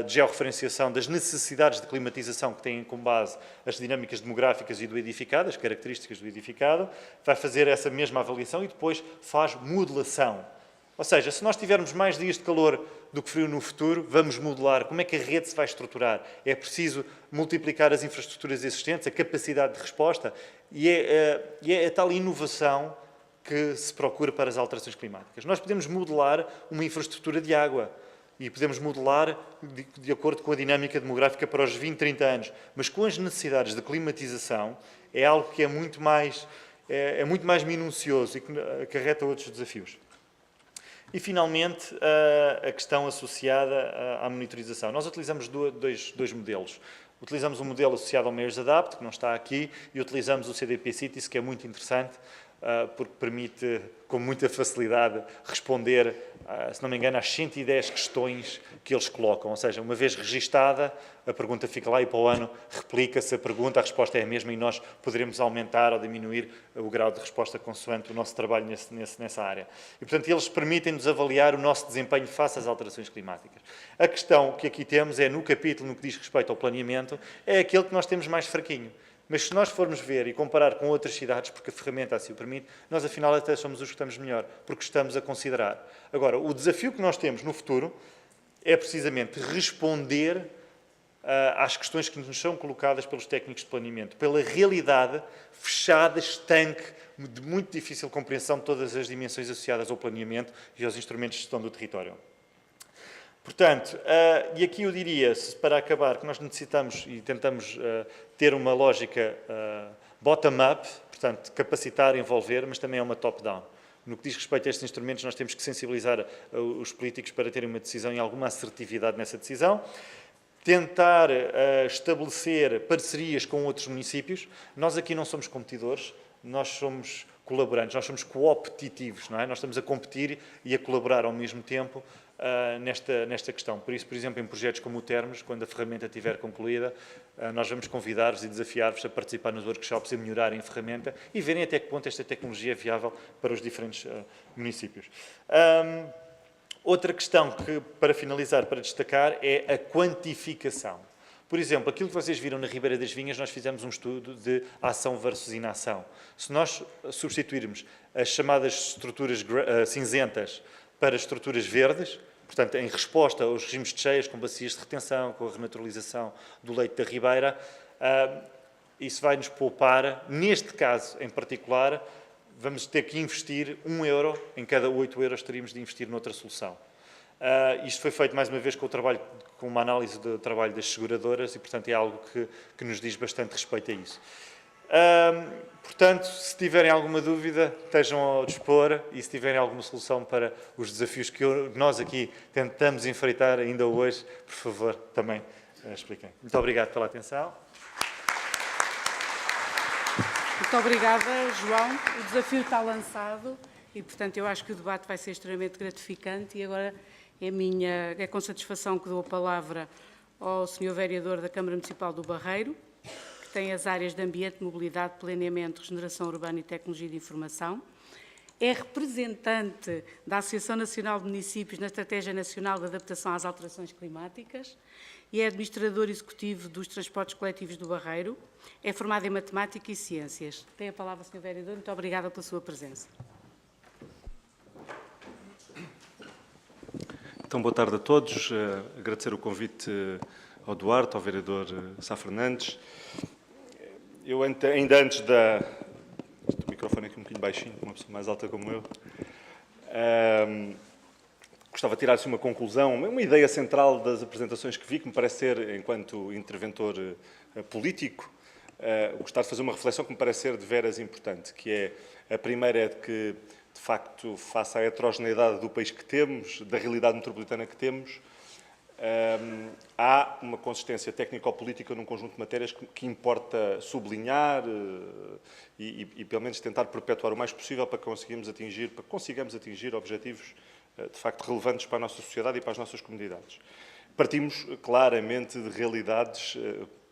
de georreferenciação das necessidades de climatização que têm como base as dinâmicas demográficas e do edificado, as características do edificado, vai fazer essa mesma avaliação e depois faz modelação. Ou seja, se nós tivermos mais dias de calor do que frio no futuro, vamos modelar como é que a rede se vai estruturar. É preciso multiplicar as infraestruturas existentes, a capacidade de resposta, e é a tal inovação que se procura para as alterações climáticas. Nós podemos modelar uma infraestrutura de água e podemos modelar de acordo com a dinâmica demográfica para os 20, 30 anos, mas com as necessidades de climatização é algo que é muito mais minucioso e que acarreta outros desafios. E, finalmente, a questão associada à monitorização. Nós utilizamos dois modelos. Utilizamos um modelo associado ao Mayors Adapt, que não está aqui, e utilizamos o CDP Cities, que é muito interessante, porque permite, com muita facilidade, responder, se não me engano, às 110 questões que eles colocam. Ou seja, uma vez registada, a pergunta fica lá e para o ano replica-se a pergunta, a resposta é a mesma e nós poderemos aumentar ou diminuir o grau de resposta consoante o nosso trabalho nessa área. E, portanto, eles permitem-nos avaliar o nosso desempenho face às alterações climáticas. A questão que aqui temos é, no capítulo, no que diz respeito ao planeamento, é aquele que nós temos mais fraquinho. Mas se nós formos ver e comparar com outras cidades, porque a ferramenta assim o permite, nós afinal até somos os que estamos melhor, porque estamos a considerar. Agora, o desafio que nós temos no futuro é precisamente responder às questões que nos são colocadas pelos técnicos de planeamento, pela realidade fechada, estanque, de muito difícil compreensão de todas as dimensões associadas ao planeamento e aos instrumentos de gestão do território. Portanto, e aqui eu diria, para acabar, que nós necessitamos e tentamos ter uma lógica bottom-up, portanto, capacitar, envolver, mas também é uma top-down. No que diz respeito a estes instrumentos, nós temos que sensibilizar os políticos para terem uma decisão e alguma assertividade nessa decisão. Tentar estabelecer parcerias com outros municípios. Nós aqui não somos competidores, nós somos colaborantes, nós somos coopetitivos, não é? Nós estamos a competir e a colaborar ao mesmo tempo nesta questão. Por isso, por exemplo, em projetos como o Termos, quando a ferramenta estiver concluída, nós vamos convidar-vos e desafiar-vos a participar nos workshops e melhorarem a ferramenta e verem até que ponto esta tecnologia é viável para os diferentes municípios. Outra questão que, para finalizar, para destacar, é a quantificação. Por exemplo, aquilo que vocês viram na Ribeira das Vinhas, nós fizemos um estudo de ação versus inação. Se nós substituirmos as chamadas estruturas cinzentas para estruturas verdes, portanto, em resposta aos regimes de cheias, com bacias de retenção, com a renaturalização do leito da Ribeira, isso vai nos poupar, neste caso em particular, vamos ter que investir 1 euro, em cada 8 euros teríamos de investir noutra solução. Isto foi feito, mais uma vez, com uma análise do trabalho das seguradoras e, portanto, é algo que nos diz bastante respeito a isso. Portanto, se tiverem alguma dúvida, estejam ao dispor e se tiverem alguma solução para os desafios que nós aqui tentamos enfrentar ainda hoje, por favor, também expliquem. Muito obrigado pela atenção. Muito obrigada, João. O desafio está lançado e, portanto, eu acho que o debate vai ser extremamente gratificante e agora é com satisfação que dou a palavra ao Sr. Vereador da Câmara Municipal do Barreiro, que tem as áreas de Ambiente, Mobilidade, Planeamento, Regeneração Urbana e Tecnologia de Informação. É representante da Associação Nacional de Municípios na Estratégia Nacional de Adaptação às Alterações Climáticas e é administrador executivo dos Transportes Coletivos do Barreiro. É formado em Matemática e Ciências. Tem a palavra, Sr. Vereador. Muito obrigada pela sua presença. Então, boa tarde a todos. Agradecer o convite ao Duarte, ao vereador Sá Fernandes. Eu, ainda antes da... O microfone aqui um bocadinho baixinho, uma pessoa mais alta como eu. Gostava de tirar-se uma conclusão, uma ideia central das apresentações que vi, que me parece ser, enquanto interventor político, gostava de fazer uma reflexão que me parece ser de veras importante, que é, a primeira é de que, de facto, face à heterogeneidade do país que temos, da realidade metropolitana que temos, há uma consistência técnico-política num conjunto de matérias que importa sublinhar e, pelo menos, tentar perpetuar o mais possível para que consigamos atingir objetivos, de facto, relevantes para a nossa sociedade e para as nossas comunidades. Partimos, claramente, de realidades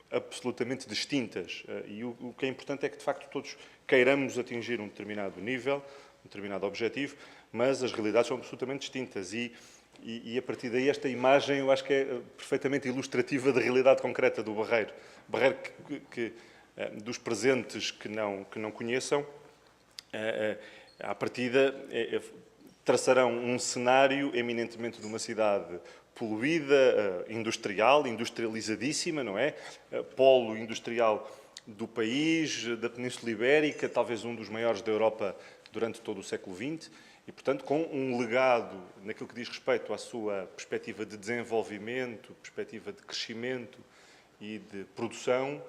absolutamente distintas e o que é importante é que, de facto, todos queiramos atingir um determinado nível, um determinado objetivo, mas as realidades são absolutamente distintas e a partir daí esta imagem eu acho que é perfeitamente ilustrativa da realidade concreta do Barreiro. Barreiro que dos presentes que não conheçam, à partida traçarão um cenário eminentemente de uma cidade poluída, industrializadíssima, não é? Polo industrial do país, da Península Ibérica, talvez um dos maiores da Europa durante todo o século XX, e, portanto, com um legado naquilo que diz respeito à sua perspectiva de desenvolvimento, perspectiva de crescimento e de produção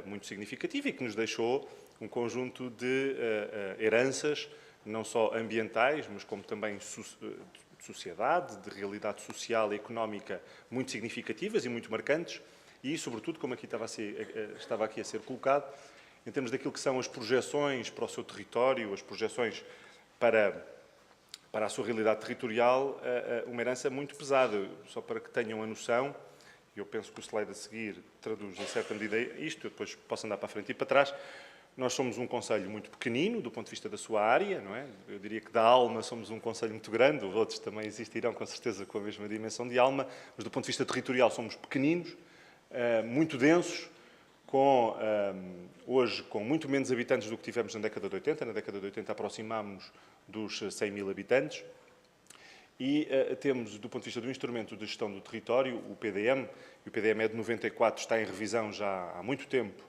muito significativa e que nos deixou um conjunto de heranças não só ambientais, mas como também de sociedade, de realidade social e económica muito significativas e muito marcantes e, sobretudo, como aqui estava aqui a ser colocado, em termos daquilo que são as projeções para o seu território, as projeções para a sua realidade territorial, uma herança muito pesada. Só para que tenham a noção, eu penso que o slide a seguir traduz em certa medida isto, eu depois posso andar para a frente e para trás. Nós somos um concelho muito pequenino, do ponto de vista da sua área, não é? Eu diria que da Alma somos um concelho muito grande, outros também existirão, com certeza, com a mesma dimensão de Alma, mas do ponto de vista territorial somos pequeninos, muito densos, hoje com muito menos habitantes do que tivemos na década de 80. Na década de 80 aproximámos-nos dos 100 mil habitantes. E temos, do ponto de vista do instrumento de gestão do território, o PDM, e o PDM é de 94, está em revisão já há muito tempo,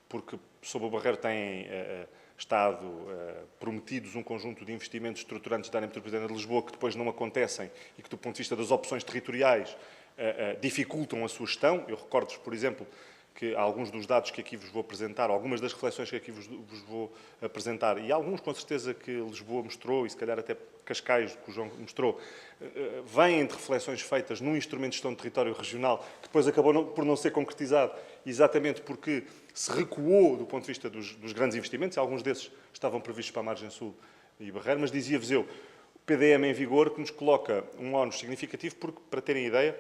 porque sob o Barreiro têm estado prometidos um conjunto de investimentos estruturantes da área metropolitana de Lisboa que depois não acontecem e que, do ponto de vista das opções territoriais, dificultam a sua gestão. Eu recordo-vos, por exemplo, que alguns dos dados que aqui vos vou apresentar, algumas das reflexões que aqui vos vou apresentar, e alguns, com certeza, que Lisboa mostrou, e se calhar até Cascais, que o João mostrou, vêm de reflexões feitas num instrumento de gestão de território regional, que depois acabou por não ser concretizado, exatamente porque se recuou do ponto de vista dos grandes investimentos, e alguns desses estavam previstos para a margem sul e Barreiro, mas dizia-vos eu, o PDM em vigor, que nos coloca um ónus significativo, porque, para terem ideia,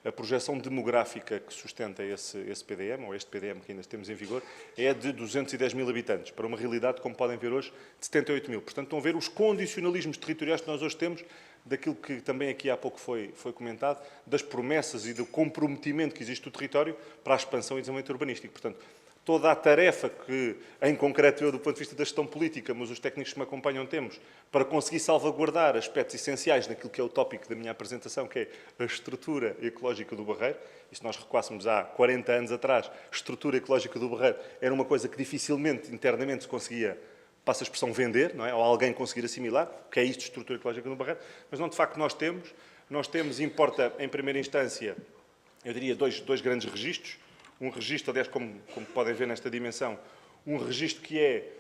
a projeção demográfica que sustenta esse PDM, ou este PDM que ainda temos em vigor, é de 210 mil habitantes, para uma realidade, como podem ver hoje, de 78 mil. Portanto, estão a ver os condicionalismos territoriais que nós hoje temos, daquilo que também aqui há pouco foi comentado, das promessas e do comprometimento que existe do território para a expansão e desenvolvimento urbanístico. Portanto, toda a tarefa que, em concreto eu, do ponto de vista da gestão política, mas os técnicos que me acompanham temos, para conseguir salvaguardar aspectos essenciais naquilo que é o tópico da minha apresentação, que é a estrutura ecológica do Barreiro, e se nós recuássemos há 40 anos atrás, a estrutura ecológica do Barreiro era uma coisa que dificilmente internamente se conseguia, passa a expressão, vender, não é? Ou alguém conseguir assimilar, o que é isto de estrutura ecológica do Barreiro, mas não, de facto, nós temos, importa, em primeira instância, eu diria, dois grandes registros. Um registro, aliás, como podem ver nesta dimensão, um registro que é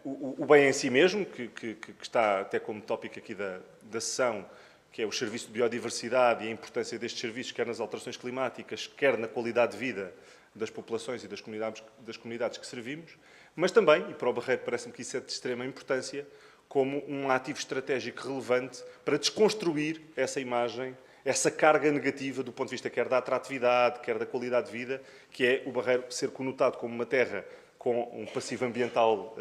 o bem em si mesmo, que está até como tópico aqui da sessão, que é o serviço de biodiversidade e a importância destes serviços, quer nas alterações climáticas, quer na qualidade de vida das populações e das comunidades que servimos, mas também, e para o Barreiro parece-me que isso é de extrema importância, como um ativo estratégico relevante para desconstruir essa imagem, essa carga negativa do ponto de vista quer da atratividade, quer da qualidade de vida, que é o Barreiro ser conotado como uma terra com um passivo ambiental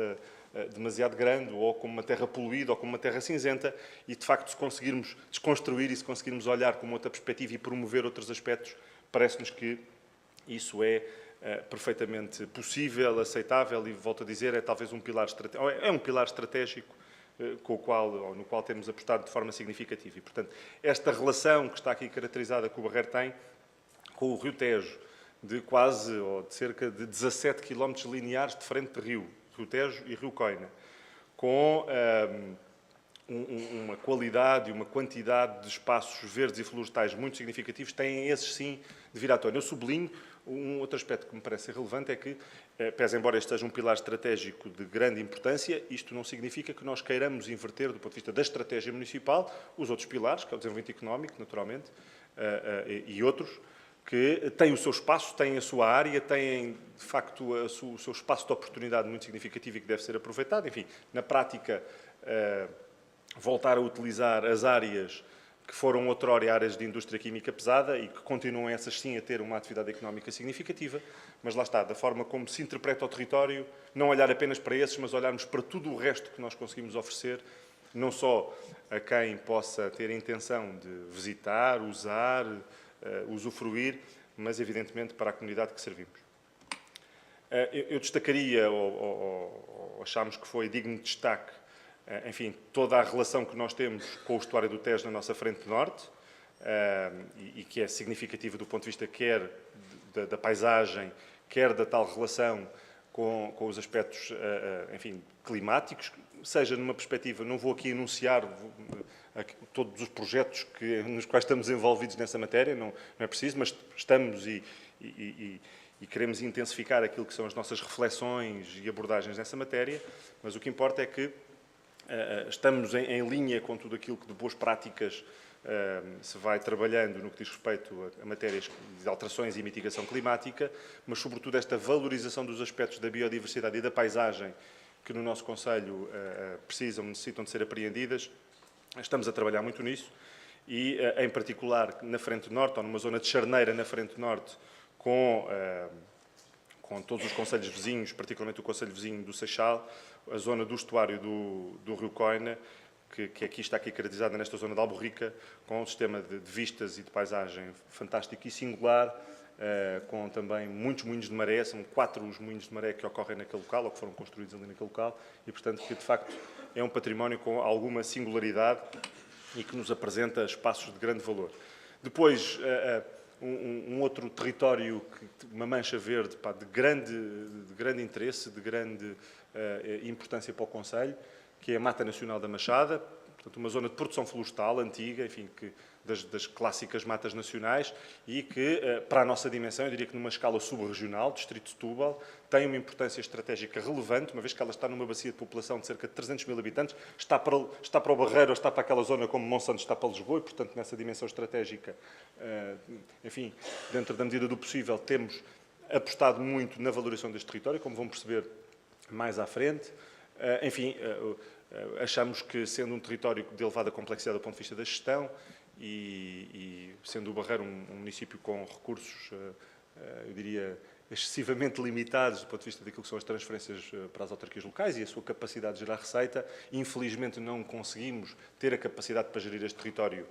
demasiado grande, ou como uma terra poluída, ou como uma terra cinzenta, e de facto se conseguirmos desconstruir e se conseguirmos olhar com outra perspectiva e promover outros aspectos, parece-nos que isso é perfeitamente possível, aceitável, e volto a dizer, é talvez um pilar estratégico no qual temos apostado de forma significativa. E, portanto, esta relação que está aqui caracterizada que o Barreiro tem com o Rio Tejo, de cerca de 17 km lineares de frente de rio, Rio Tejo e Rio Coina, com uma qualidade e uma quantidade de espaços verdes e florestais muito significativos, têm esses sim de vir à tona. Eu sublinho um outro aspecto que me parece relevante, é que, pese embora este seja um pilar estratégico de grande importância, isto não significa que nós queiramos inverter, do ponto de vista da estratégia municipal, os outros pilares, que é o desenvolvimento económico, naturalmente, e outros, que têm o seu espaço, têm a sua área, têm, de facto, o seu espaço de oportunidade muito significativo e que deve ser aproveitado. Enfim, na prática, voltar a utilizar as áreas que foram outrora áreas de indústria química pesada e que continuam essas sim a ter uma atividade económica significativa, mas lá está, da forma como se interpreta o território, não olhar apenas para esses, mas olharmos para tudo o resto que nós conseguimos oferecer, não só a quem possa ter a intenção de visitar, usar, usufruir, mas evidentemente para a comunidade que servimos. Eu destacaria, ou achámos que foi digno de destaque, enfim, toda a relação que nós temos com o estuário do Tejo na nossa frente norte, e que é significativa do ponto de vista quer da paisagem, quer da tal relação com os aspectos, enfim, climáticos, seja numa perspectiva, não vou aqui enunciar todos os projetos nos quais estamos envolvidos nessa matéria, não é preciso, mas estamos e e queremos intensificar aquilo que são as nossas reflexões e abordagens nessa matéria, mas o que importa é que estamos em linha com tudo aquilo que de boas práticas se vai trabalhando no que diz respeito a matérias de alterações e mitigação climática, mas sobretudo esta valorização dos aspectos da biodiversidade e da paisagem que no nosso Conselho necessitam de ser apreendidas. Estamos a trabalhar muito nisso e, em particular, na Frente Norte, ou numa zona de charneira na Frente Norte, com todos os concelhos vizinhos, particularmente o concelho vizinho do Seixal, a zona do estuário do Rio Coina, que aqui está caracterizada nesta zona de Alborrica, com um sistema de vistas e de paisagem fantástico e singular, com também muitos moinhos de maré, são 4 os moinhos de maré que ocorrem naquele local, ou que foram construídos ali naquele local, e, portanto, que de facto é um património com alguma singularidade e que nos apresenta espaços de grande valor. Depois, um outro território, uma mancha verde de grande interesse, de grande importância para o Conselho, que é a Mata Nacional da Machada, portanto, uma zona de produção florestal antiga, enfim, das clássicas matas nacionais e que, para a nossa dimensão, eu diria que numa escala sub-regional, Distrito de Setúbal, tem uma importância estratégica relevante, uma vez que ela está numa bacia de população de cerca de 300 mil habitantes, está para o Barreiro, ou está para aquela zona como Monsanto está para Lisboa, e, portanto, nessa dimensão estratégica, enfim, dentro da medida do possível, temos apostado muito na valorização deste território, como vão perceber mais à frente. Enfim, achamos que, sendo um território de elevada complexidade do ponto de vista da gestão e sendo o Barreiro um município com recursos, eu diria, excessivamente limitados do ponto de vista daquilo que são as transferências para as autarquias locais e a sua capacidade de gerar receita, infelizmente não conseguimos ter a capacidade para gerir este território,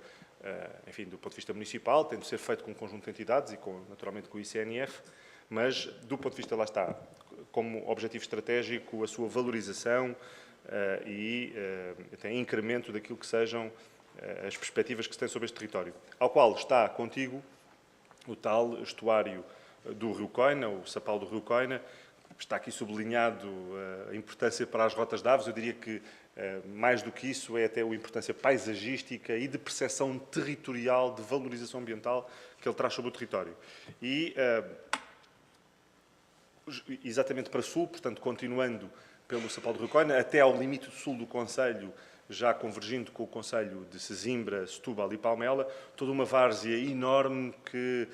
enfim, do ponto de vista municipal, tendo de ser feito com um conjunto de entidades e, naturalmente, com o ICNF, mas, do ponto de vista, lá está, como objetivo estratégico, a sua valorização e até incremento daquilo que sejam as perspectivas que se têm sobre este território, ao qual está contigo o tal estuário do Rio Coina, o Sapal do Rio Coina. Está aqui sublinhado a importância para as rotas de aves. Eu diria que, mais do que isso, é até a importância paisagística e de percepção territorial, de valorização ambiental que ele traz sobre o território. E, exatamente para sul, portanto, continuando pelo Sapal do Rio Coina, até ao limite sul do Conselho, já convergindo com o Conselho de Sesimbra, Setúbal e Palmela, toda uma várzea enorme que,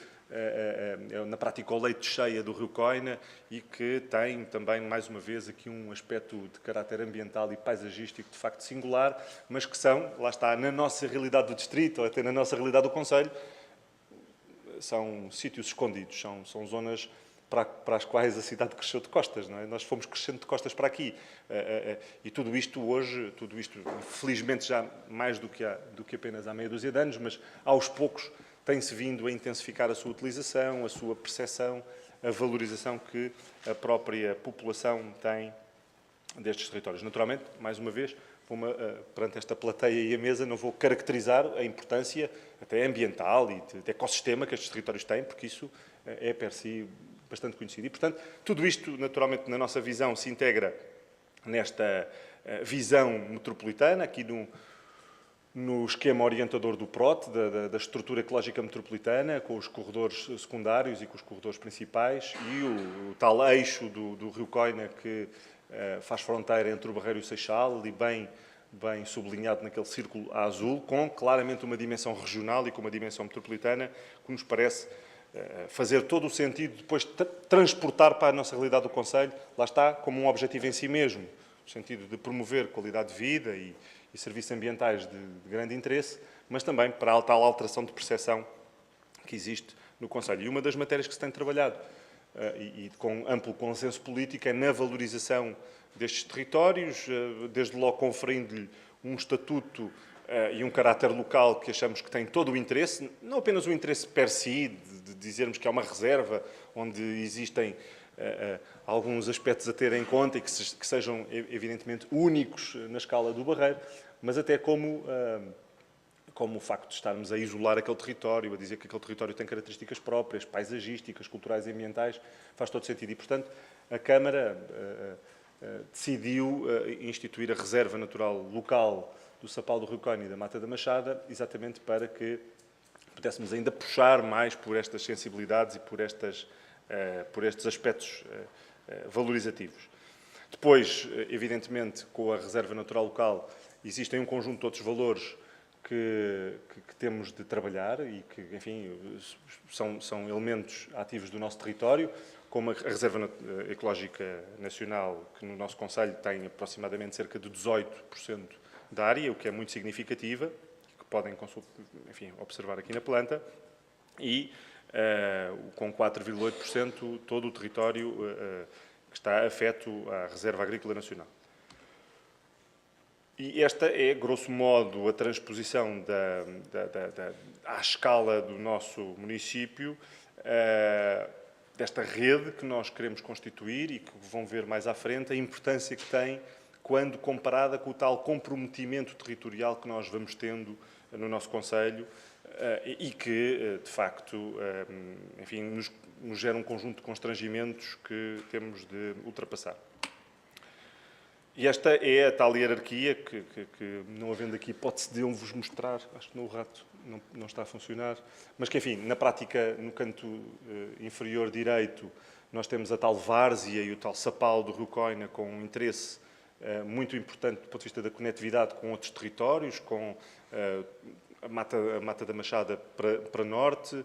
na prática, o leito cheia do Rio Coina e que tem também, mais uma vez, aqui um aspecto de caráter ambiental e paisagístico de facto singular, mas que são, lá está, na nossa realidade do distrito, ou até na nossa realidade do Conselho, são sítios escondidos, são zonas para as quais a cidade cresceu de costas, não é? Nós fomos crescendo de costas para aqui. E tudo isto hoje, felizmente já mais do que apenas há meia dúzia de anos, mas aos poucos tem-se vindo a intensificar a sua utilização, a sua percepção, a valorização que a própria população tem destes territórios. Naturalmente, mais uma vez, perante esta plateia e a mesa, não vou caracterizar a importância até ambiental e de ecossistema que estes territórios têm, porque isso é, per si, bastante conhecido. E, portanto, tudo isto, naturalmente, na nossa visão, se integra nesta visão metropolitana, aqui no esquema orientador do PROT, da estrutura ecológica metropolitana, com os corredores secundários e com os corredores principais, e o tal eixo do Rio Coina que faz fronteira entre o Barreiro e o Seixal, ali bem sublinhado naquele círculo azul, com claramente uma dimensão regional e com uma dimensão metropolitana, que nos parece fazer todo o sentido depois transportar para a nossa realidade do Conselho, lá está, como um objetivo em si mesmo, no sentido de promover qualidade de vida e serviços ambientais de grande interesse, mas também para a tal alteração de percepção que existe no Conselho. E uma das matérias que se tem trabalhado, e com amplo consenso político, é na valorização destes territórios, desde logo conferindo-lhe um estatuto e um caráter local que achamos que tem todo o interesse, não apenas o interesse per si, de dizermos que é uma reserva onde existem alguns aspectos a ter em conta e que sejam, evidentemente, únicos na escala do Barreiro, mas até como o facto de estarmos a isolar aquele território, a dizer que aquele território tem características próprias, paisagísticas, culturais e ambientais, faz todo sentido. E, portanto, a Câmara decidiu instituir a Reserva Natural Local do Sapal do Rio Coina e da Mata da Machada, exatamente para que pudéssemos ainda puxar mais por estas sensibilidades e por estas por estes aspectos valorizativos. Depois, evidentemente, com a reserva natural local, existem um conjunto de outros valores que temos de trabalhar e que, enfim, são elementos ativos do nosso território, como a Reserva Ecológica Nacional, que no nosso concelho tem aproximadamente cerca de 18% da área, o que é muito significativa, que podem enfim, observar aqui na planta, e com 4,8% todo o território que está afeto à Reserva Agrícola Nacional. E esta é, grosso modo, a transposição à escala do nosso município desta rede que nós queremos constituir e que vão ver mais à frente a importância que tem quando comparada com o tal comprometimento territorial que nós vamos tendo no nosso concelho e que, de facto, enfim, nos gera um conjunto de constrangimentos que temos de ultrapassar. E esta é a tal hierarquia que não havendo aqui hipótese de eu vos mostrar, acho que no rato não está a funcionar, mas que, enfim, na prática, no canto inferior direito, nós temos a tal várzea e o tal sapal do Rio Coina com um interesse muito importante do ponto de vista da conectividade com outros territórios, com a Mata da Machada para norte,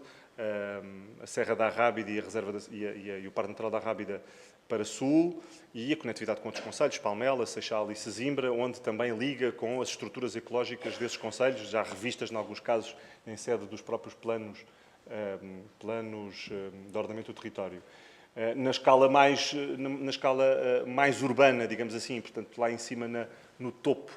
a Serra da Arrábida e a Reserva e o Parque Natural da Arrábida para sul, e a conectividade com outros concelhos, Palmela, Seixal e Sesimbra, onde também liga com as estruturas ecológicas desses concelhos, já revistas, em alguns casos, em sede dos próprios planos de ordenamento do território. Na escala mais urbana, digamos assim, portanto, lá em cima, no topo,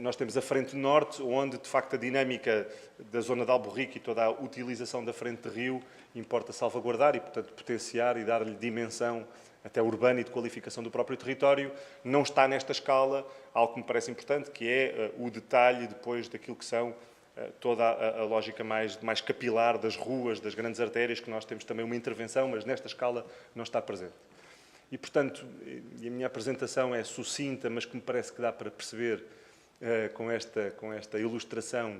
nós temos a Frente Norte, onde, de facto, a dinâmica da zona de Alborrique e toda a utilização da Frente de Rio importa salvaguardar e, portanto, potenciar e dar-lhe dimensão até urbana e de qualificação do próprio território. Não está nesta escala algo que me parece importante, que é o detalhe depois daquilo que são toda a lógica mais capilar das ruas, das grandes artérias, que nós temos também uma intervenção, mas nesta escala não está presente. E, portanto, a minha apresentação é sucinta, mas que me parece que dá para perceber com esta ilustração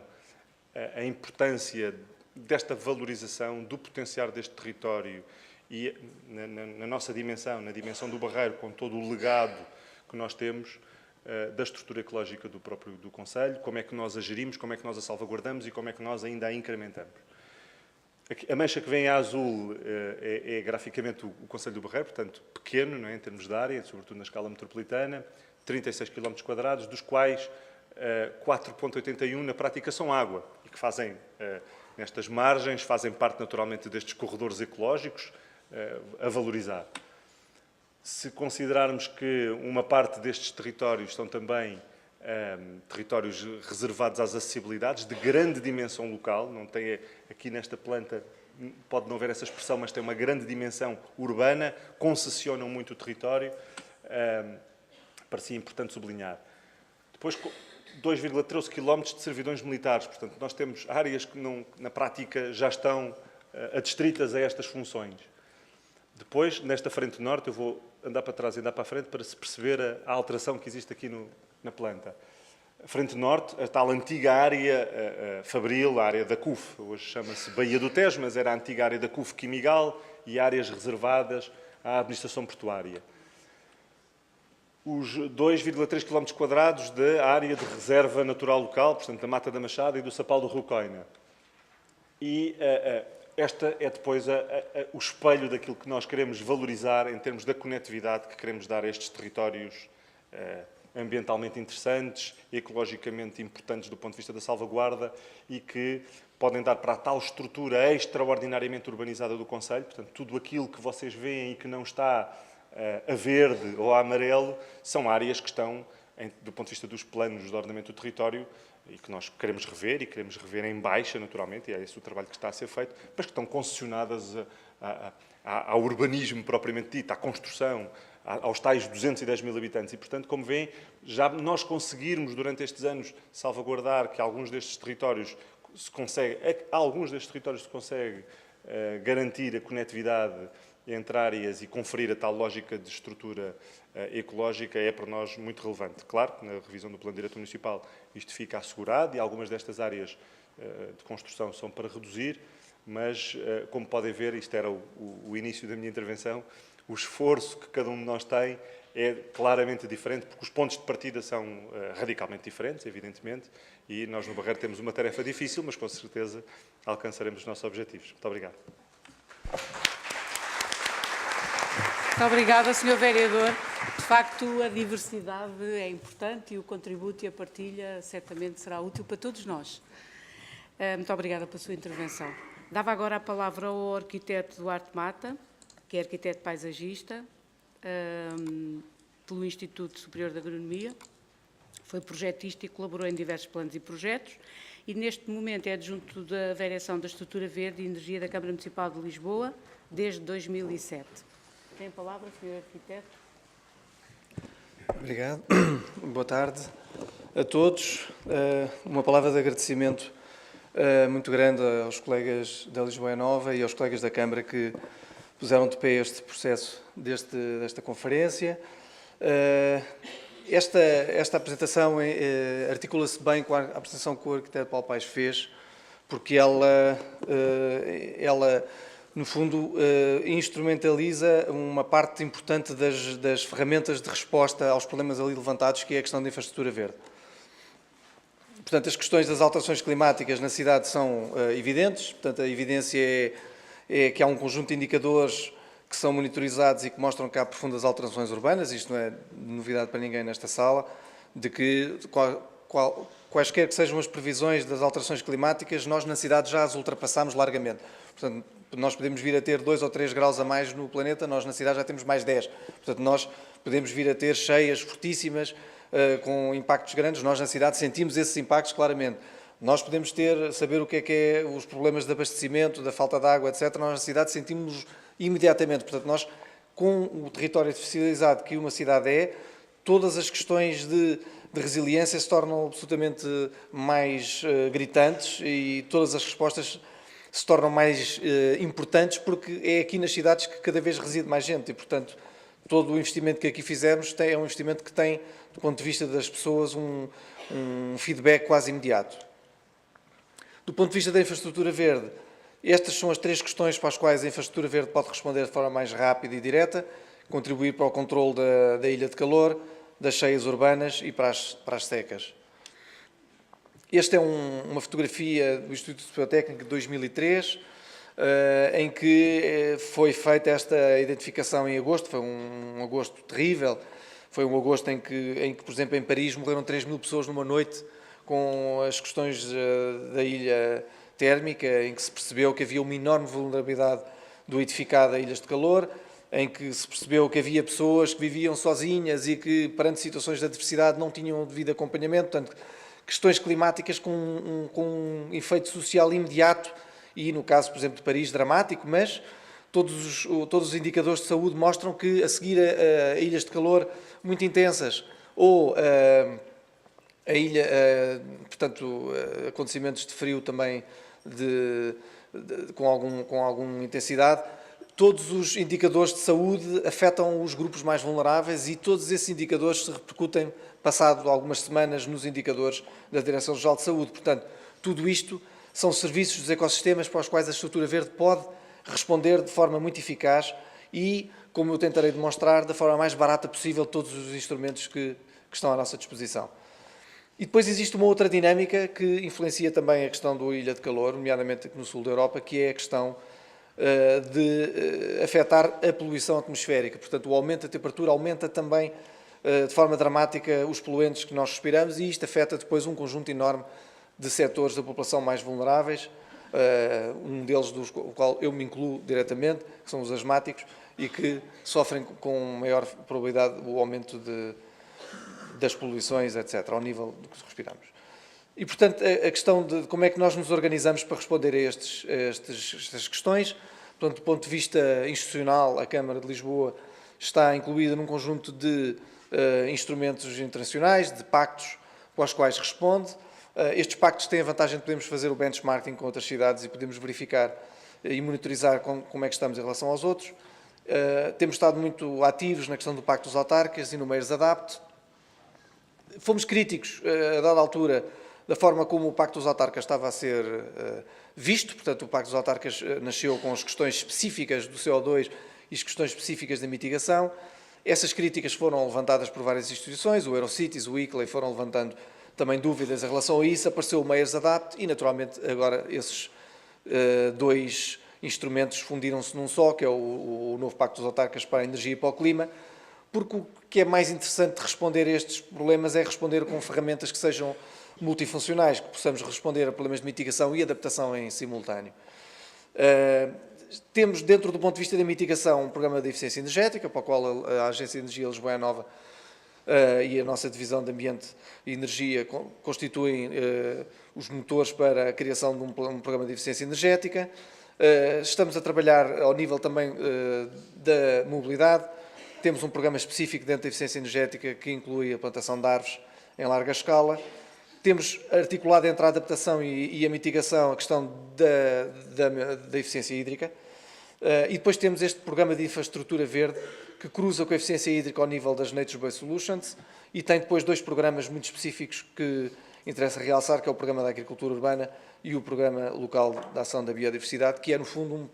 a importância desta valorização, do potenciar deste território e na nossa dimensão, na dimensão do Barreiro, com todo o legado que nós temos da estrutura ecológica do concelho, como é que nós a gerimos, como é que nós a salvaguardamos e como é que nós ainda a incrementamos. A mancha que vem a azul é graficamente o concelho do Barreiro, portanto pequeno, não é, em termos de área, sobretudo na escala metropolitana, 36 km², dos quais 4,81 na prática são água e que fazem, nestas margens, fazem parte naturalmente destes corredores ecológicos a valorizar. Se considerarmos que uma parte destes territórios são também territórios reservados às acessibilidades, de grande dimensão local, não tem aqui nesta planta, pode não haver essa expressão, mas tem uma grande dimensão urbana, concessionam muito o território, parecia importante sublinhar. Depois, 2,13 km de servidões militares, portanto, nós temos áreas que na prática já estão adstritas a estas funções. Depois, nesta frente norte, eu vou andar para trás e andar para a frente para se perceber a alteração que existe aqui na planta. A frente norte, a tal antiga área fabril, a área da CUF, hoje chama-se Baía do Tejo, mas era a antiga área da CUF Quimigal e áreas reservadas à administração portuária. Os 2,3 km² de área de reserva natural local, portanto, da Mata da Machada e do Sapal do Rio Coina. E esta é depois o espelho daquilo que nós queremos valorizar em termos da conectividade que queremos dar a estes territórios ambientalmente interessantes, ecologicamente importantes do ponto de vista da salvaguarda e que podem dar para a tal estrutura extraordinariamente urbanizada do concelho. Portanto, tudo aquilo que vocês veem e que não está a verde ou a amarelo são áreas que estão, do ponto de vista dos planos de ordenamento do território, e que nós queremos rever, e queremos rever em baixa, naturalmente, e é esse o trabalho que está a ser feito, mas que estão concessionadas ao urbanismo propriamente dito, à construção, aos tais 210 mil habitantes. E, portanto, como veem, já nós conseguirmos, durante estes anos, salvaguardar que alguns destes territórios se consegue garantir a conectividade entre áreas e conferir a tal lógica de estrutura ecológica é para nós muito relevante. Claro que na revisão do Plano Diretor Municipal isto fica assegurado e algumas destas áreas de construção são para reduzir, mas, como podem ver, isto era o início da minha intervenção, o esforço que cada um de nós tem é claramente diferente, porque os pontos de partida são radicalmente diferentes, evidentemente, e nós no Barreiro temos uma tarefa difícil, mas com certeza alcançaremos os nossos objetivos. Muito obrigado. Muito obrigada, Sr. Vereador. De facto, a diversidade é importante e o contributo e a partilha certamente será útil para todos nós. Muito obrigada pela sua intervenção. Dava agora a palavra ao arquiteto Duarte Mata, que é arquiteto paisagista, pelo Instituto Superior de Agronomia, foi projetista e colaborou em diversos planos e projetos, e neste momento é adjunto da Direção da Estrutura Verde e Energia da Câmara Municipal de Lisboa, desde 2007. Tem a palavra, Sr. Arquiteto. Obrigado. Boa tarde a todos. Uma palavra de agradecimento muito grande aos colegas da Lisboa Nova e aos colegas da Câmara que puseram de pé este processo desta conferência. Esta apresentação articula-se bem com a apresentação que o arquiteto Paulo Paes fez, porque ela no fundo, instrumentaliza uma parte importante das ferramentas de resposta aos problemas ali levantados, que é a questão da infraestrutura verde. Portanto, as questões das alterações climáticas na cidade são evidentes. Portanto, a evidência é que há um conjunto de indicadores que são monitorizados e que mostram que há profundas alterações urbanas. Isto não é novidade para ninguém nesta sala, de que quaisquer que sejam as previsões das alterações climáticas, nós na cidade já as ultrapassamos largamente. Portanto, nós podemos vir a ter 2 ou 3 graus a mais no planeta, nós na cidade já temos mais 10. Portanto, nós podemos vir a ter cheias fortíssimas, com impactos grandes. Nós na cidade sentimos esses impactos claramente. Nós podemos saber o que é os problemas de abastecimento, da falta de água, etc. Nós na cidade sentimos imediatamente. Portanto, nós, com o território artificializado que uma cidade é, todas as questões de resiliência se tornam absolutamente mais gritantes e todas as respostas se tornam mais importantes, porque é aqui nas cidades que cada vez reside mais gente e, portanto, todo o investimento que aqui fizemos é um investimento que tem, do ponto de vista das pessoas, um feedback quase imediato. Do ponto de vista da infraestrutura verde, estas são as 3 questões para as quais a infraestrutura verde pode responder de forma mais rápida e direta: contribuir para o controle da ilha de calor, das cheias urbanas e para as secas. Esta é uma fotografia do Instituto Superior Técnico de 2003, em que foi feita esta identificação em agosto. Foi um agosto terrível. Foi um agosto em que, por exemplo, em Paris morreram 3.000 pessoas numa noite com as questões da ilha térmica, em que se percebeu que havia uma enorme vulnerabilidade do edificado a ilhas de calor, em que se percebeu que havia pessoas que viviam sozinhas e que, perante situações de adversidade, não tinham o devido acompanhamento. Portanto, questões climáticas com um efeito social imediato e, no caso, por exemplo, de Paris, dramático, mas todos os indicadores de saúde mostram que, a seguir a ilhas de calor muito intensas ou a ilha, portanto, acontecimentos de frio também com alguma intensidade, todos os indicadores de saúde afetam os grupos mais vulneráveis e todos esses indicadores se repercutem, passado algumas semanas, nos indicadores da Direção-Geral de Saúde. Portanto, tudo isto são serviços dos ecossistemas para os quais a estrutura verde pode responder de forma muito eficaz e, como eu tentarei demonstrar, da forma mais barata possível todos os instrumentos que estão à nossa disposição. E depois existe uma outra dinâmica que influencia também a questão da ilha de calor, nomeadamente aqui no sul da Europa, que é a questão de afetar a poluição atmosférica. Portanto, o aumento da temperatura aumenta também de forma dramática os poluentes que nós respiramos e isto afeta depois um conjunto enorme de setores da população mais vulneráveis, um deles do qual eu me incluo diretamente, que são os asmáticos, e que sofrem com maior probabilidade o aumento das poluições, etc., ao nível do que respiramos. E, portanto, a questão de como é que nós nos organizamos para responder a estas questões, portanto, do ponto de vista institucional, a Câmara de Lisboa está incluída num conjunto de instrumentos internacionais, de pactos com os quais responde. Estes pactos têm a vantagem de podermos fazer o benchmarking com outras cidades e podemos verificar e monitorizar como é que estamos em relação aos outros. Temos estado muito ativos na questão do Pacto dos Autarcas e no Meios Adapte. Fomos críticos, a dada altura, da forma como o Pacto dos Autarcas estava a ser visto. Portanto, o Pacto dos Autarcas nasceu com as questões específicas do CO2 e as questões específicas da mitigação. Essas críticas foram levantadas por várias instituições, o Eurocities, o ICLEI, foram levantando também dúvidas em relação a isso. Apareceu o Meiers Adapt e, naturalmente, agora esses dois instrumentos fundiram-se num só, que é o novo Pacto dos Autarcas para a Energia e para o Clima, porque o que é mais interessante de responder a estes problemas é responder com ferramentas que sejam multifuncionais, que possamos responder a problemas de mitigação e adaptação em simultâneo. Temos, dentro do ponto de vista da mitigação, um programa de eficiência energética, para o qual a Agência de Energia Lisboa Nova e a nossa Divisão de Ambiente e Energia constituem os motores para a criação de um programa de eficiência energética. Estamos a trabalhar ao nível também da mobilidade. Temos um programa específico dentro da eficiência energética que inclui a plantação de árvores em larga escala. Temos articulado entre a adaptação e a mitigação a questão da eficiência hídrica. E depois temos este programa de infraestrutura verde que cruza com a eficiência hídrica ao nível das Nature Based Solutions e tem depois dois programas muito específicos que interessa realçar, que é o Programa da Agricultura Urbana e o Programa Local de Ação da Biodiversidade, que é, no fundo,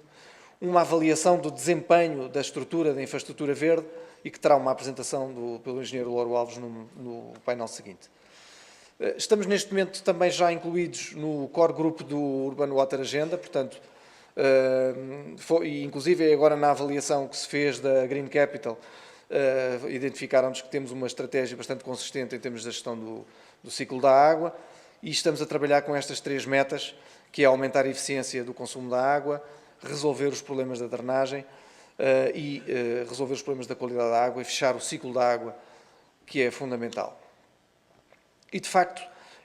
uma avaliação do desempenho da estrutura da infraestrutura verde e que terá uma apresentação pelo engenheiro Louro Alves no painel seguinte. Estamos, neste momento, também já incluídos no core group do Urban Water Agenda, portanto, e inclusive agora na avaliação que se fez da Green Capital, identificaram-nos que temos uma estratégia bastante consistente em termos da gestão do ciclo da água e estamos a trabalhar com estas três metas, que é aumentar a eficiência do consumo da água, resolver os problemas da drenagem e resolver os problemas da qualidade da água e fechar o ciclo da água, que é fundamental. E, de facto,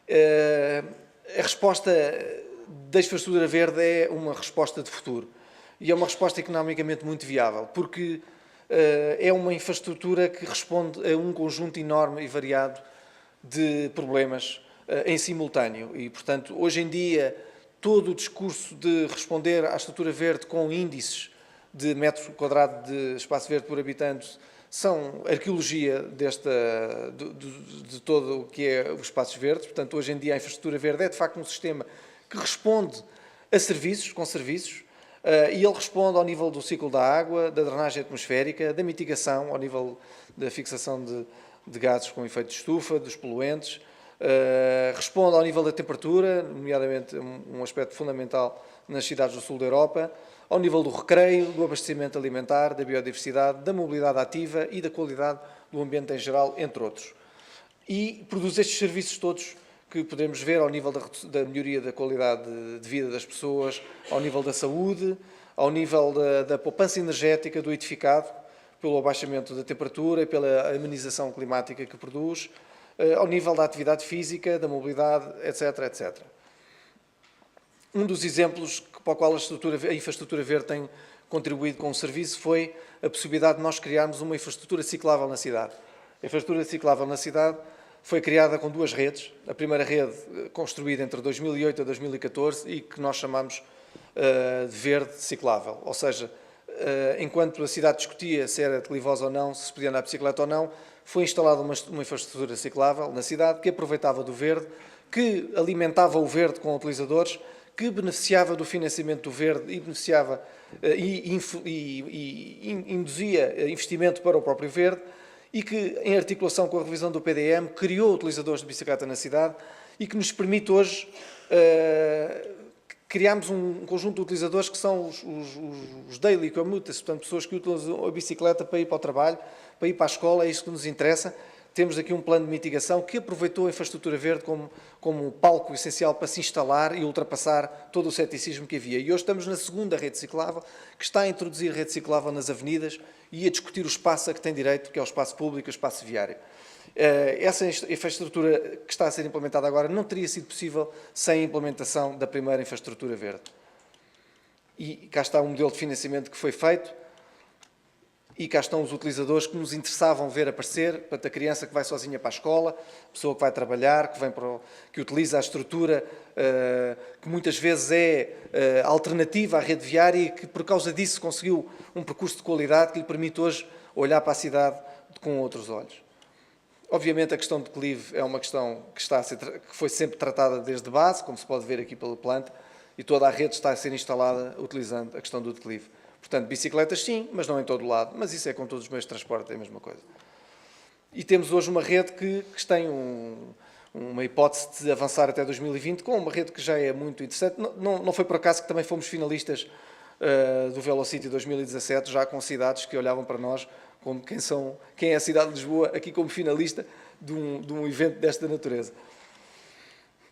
a resposta da infraestrutura verde é uma resposta de futuro e é uma resposta economicamente muito viável, porque é uma infraestrutura que responde a um conjunto enorme e variado de problemas em simultâneo e, portanto, hoje em dia, todo o discurso de responder à estrutura verde com índices de metro quadrado de espaço verde por habitante são arqueologia de todo o que é os espaços verdes. Portanto, hoje em dia a infraestrutura verde é de facto um sistema que responde a serviços, com serviços, e ele responde ao nível do ciclo da água, da drenagem atmosférica, da mitigação, ao nível da fixação de gases com efeito de estufa, dos poluentes, responde ao nível da temperatura, nomeadamente um aspecto fundamental nas cidades do sul da Europa, ao nível do recreio, do abastecimento alimentar, da biodiversidade, da mobilidade ativa e da qualidade do ambiente em geral, entre outros. E produz estes serviços todos que podemos ver ao nível da melhoria da qualidade de vida das pessoas, ao nível da saúde, ao nível da poupança energética, do edificado, pelo abaixamento da temperatura e pela amenização climática que produz, ao nível da atividade física, da mobilidade, etc., etc. Um dos exemplos para o qual a infraestrutura verde tem contribuído com o serviço foi a possibilidade de nós criarmos uma infraestrutura ciclável na cidade. A infraestrutura ciclável na cidade foi criada com duas redes. A primeira rede, construída entre 2008 a 2014 e que nós chamamos de verde ciclável. Ou seja, enquanto a cidade discutia se era declivosa ou não, se podia andar de bicicleta ou não, foi instalada uma infraestrutura ciclável na cidade que aproveitava do verde, que alimentava o verde com utilizadores, que beneficiava do financiamento do verde e beneficiava e induzia investimento para o próprio verde e que, em articulação com a revisão do PDM, criou utilizadores de bicicleta na cidade e que nos permite hoje criarmos um conjunto de utilizadores que são os daily commuters, portanto, pessoas que utilizam a bicicleta para ir para o trabalho, para ir para a escola, é isso que nos interessa. Temos aqui um plano de mitigação que aproveitou a infraestrutura verde como palco essencial para se instalar e ultrapassar todo o ceticismo que havia. E hoje estamos na segunda rede ciclável, que está a introduzir rede ciclável nas avenidas e a discutir o espaço a que tem direito, que é o espaço público e o espaço viário. Essa infraestrutura que está a ser implementada agora não teria sido possível sem a implementação da primeira infraestrutura verde. E cá está um modelo de financiamento que foi feito, e cá estão os utilizadores que nos interessavam ver aparecer, portanto, a criança que vai sozinha para a escola, a pessoa que vai trabalhar, que utiliza a estrutura, que muitas vezes é alternativa à rede viária e que, por causa disso, conseguiu um percurso de qualidade que lhe permite hoje olhar para a cidade com outros olhos. Obviamente a questão de declive é uma questão que foi sempre tratada desde base, como se pode ver aqui pela planta, e toda a rede está a ser instalada utilizando a questão do declive. Portanto, bicicletas sim, mas não em todo o lado, mas isso é com todos os meios de transporte, é a mesma coisa. E temos hoje uma rede que tem uma hipótese de avançar até 2020, com uma rede que já é muito interessante. Não foi por acaso que também fomos finalistas do Velocity 2017, já com cidades que olhavam para nós como quem é a cidade de Lisboa, aqui como finalista de um evento desta natureza.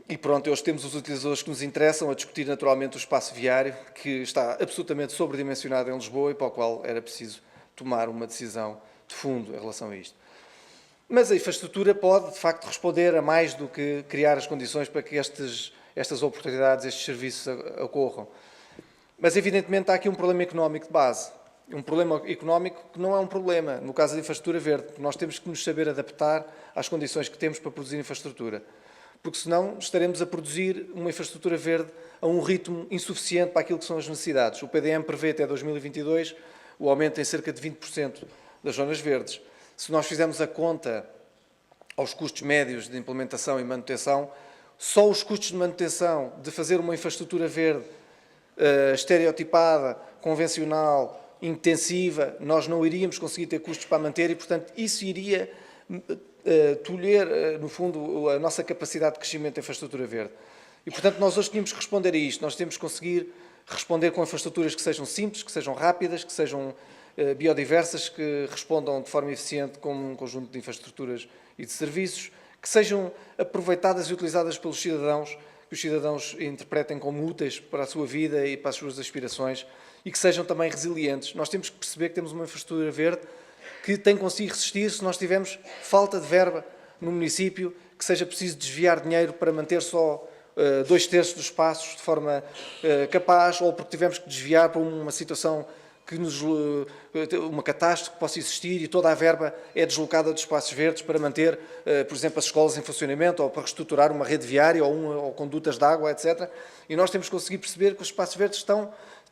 E pronto, hoje temos os utilizadores que nos interessam a discutir naturalmente o espaço viário, que está absolutamente sobredimensionado em Lisboa e para o qual era preciso tomar uma decisão de fundo em relação a isto. Mas a infraestrutura pode, de facto, responder a mais do que criar as condições para que estas oportunidades, estes serviços ocorram. Mas, evidentemente, há aqui um problema económico de base. Um problema económico que não é um problema, no caso da infraestrutura verde. Nós temos que nos saber adaptar às condições que temos para produzir infraestrutura. Porque, senão, estaremos a produzir uma infraestrutura verde a um ritmo insuficiente para aquilo que são as necessidades. O PDM prevê até 2022 o aumento em cerca de 20% das zonas verdes. Se nós fizermos a conta aos custos médios de implementação e manutenção, só os custos de manutenção de fazer uma infraestrutura verde estereotipada, convencional, intensiva, nós não iríamos conseguir ter custos para manter e, portanto, isso iria tolher, no fundo, a nossa capacidade de crescimento da infraestrutura verde. E, portanto, nós hoje tínhamos que responder a isto. Nós temos que conseguir responder com infraestruturas que sejam simples, que sejam rápidas, que sejam biodiversas, que respondam de forma eficiente com um conjunto de infraestruturas e de serviços, que sejam aproveitadas e utilizadas pelos cidadãos, que os cidadãos interpretem como úteis para a sua vida e para as suas aspirações e que sejam também resilientes. Nós temos que perceber que temos uma infraestrutura verde que tem consigo resistir se nós tivermos falta de verba no município, que seja preciso desviar dinheiro para manter só 2/3 dos espaços de forma capaz, ou porque tivemos que desviar para uma situação que uma catástrofe que possa existir e toda a verba é deslocada dos espaços verdes para manter, por exemplo, as escolas em funcionamento ou para reestruturar uma rede viária ou condutas de água, etc. E nós temos que conseguir perceber que os espaços verdes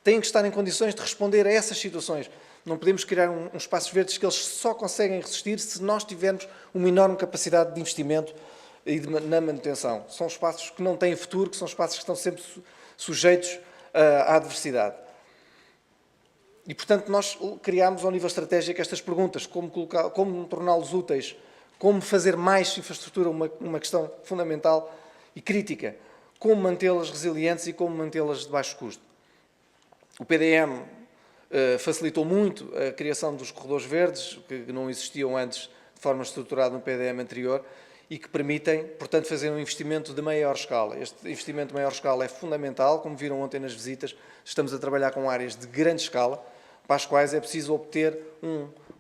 têm que estar em condições de responder a essas situações. Não podemos criar uns espaços verdes que eles só conseguem resistir se nós tivermos uma enorme capacidade de investimento e na manutenção. São espaços que não têm futuro, que são espaços que estão sempre sujeitos à adversidade. E, portanto, nós criámos ao nível estratégico estas perguntas, como torná-los úteis, como fazer mais infraestrutura uma questão fundamental e crítica, como mantê-las resilientes e como mantê-las de baixo custo. O PDM facilitou muito a criação dos corredores verdes, que não existiam antes de forma estruturada no PDM anterior, e que permitem, portanto, fazer um investimento de maior escala. Este investimento de maior escala é fundamental, como viram ontem nas visitas, estamos a trabalhar com áreas de grande escala, para as quais é preciso obter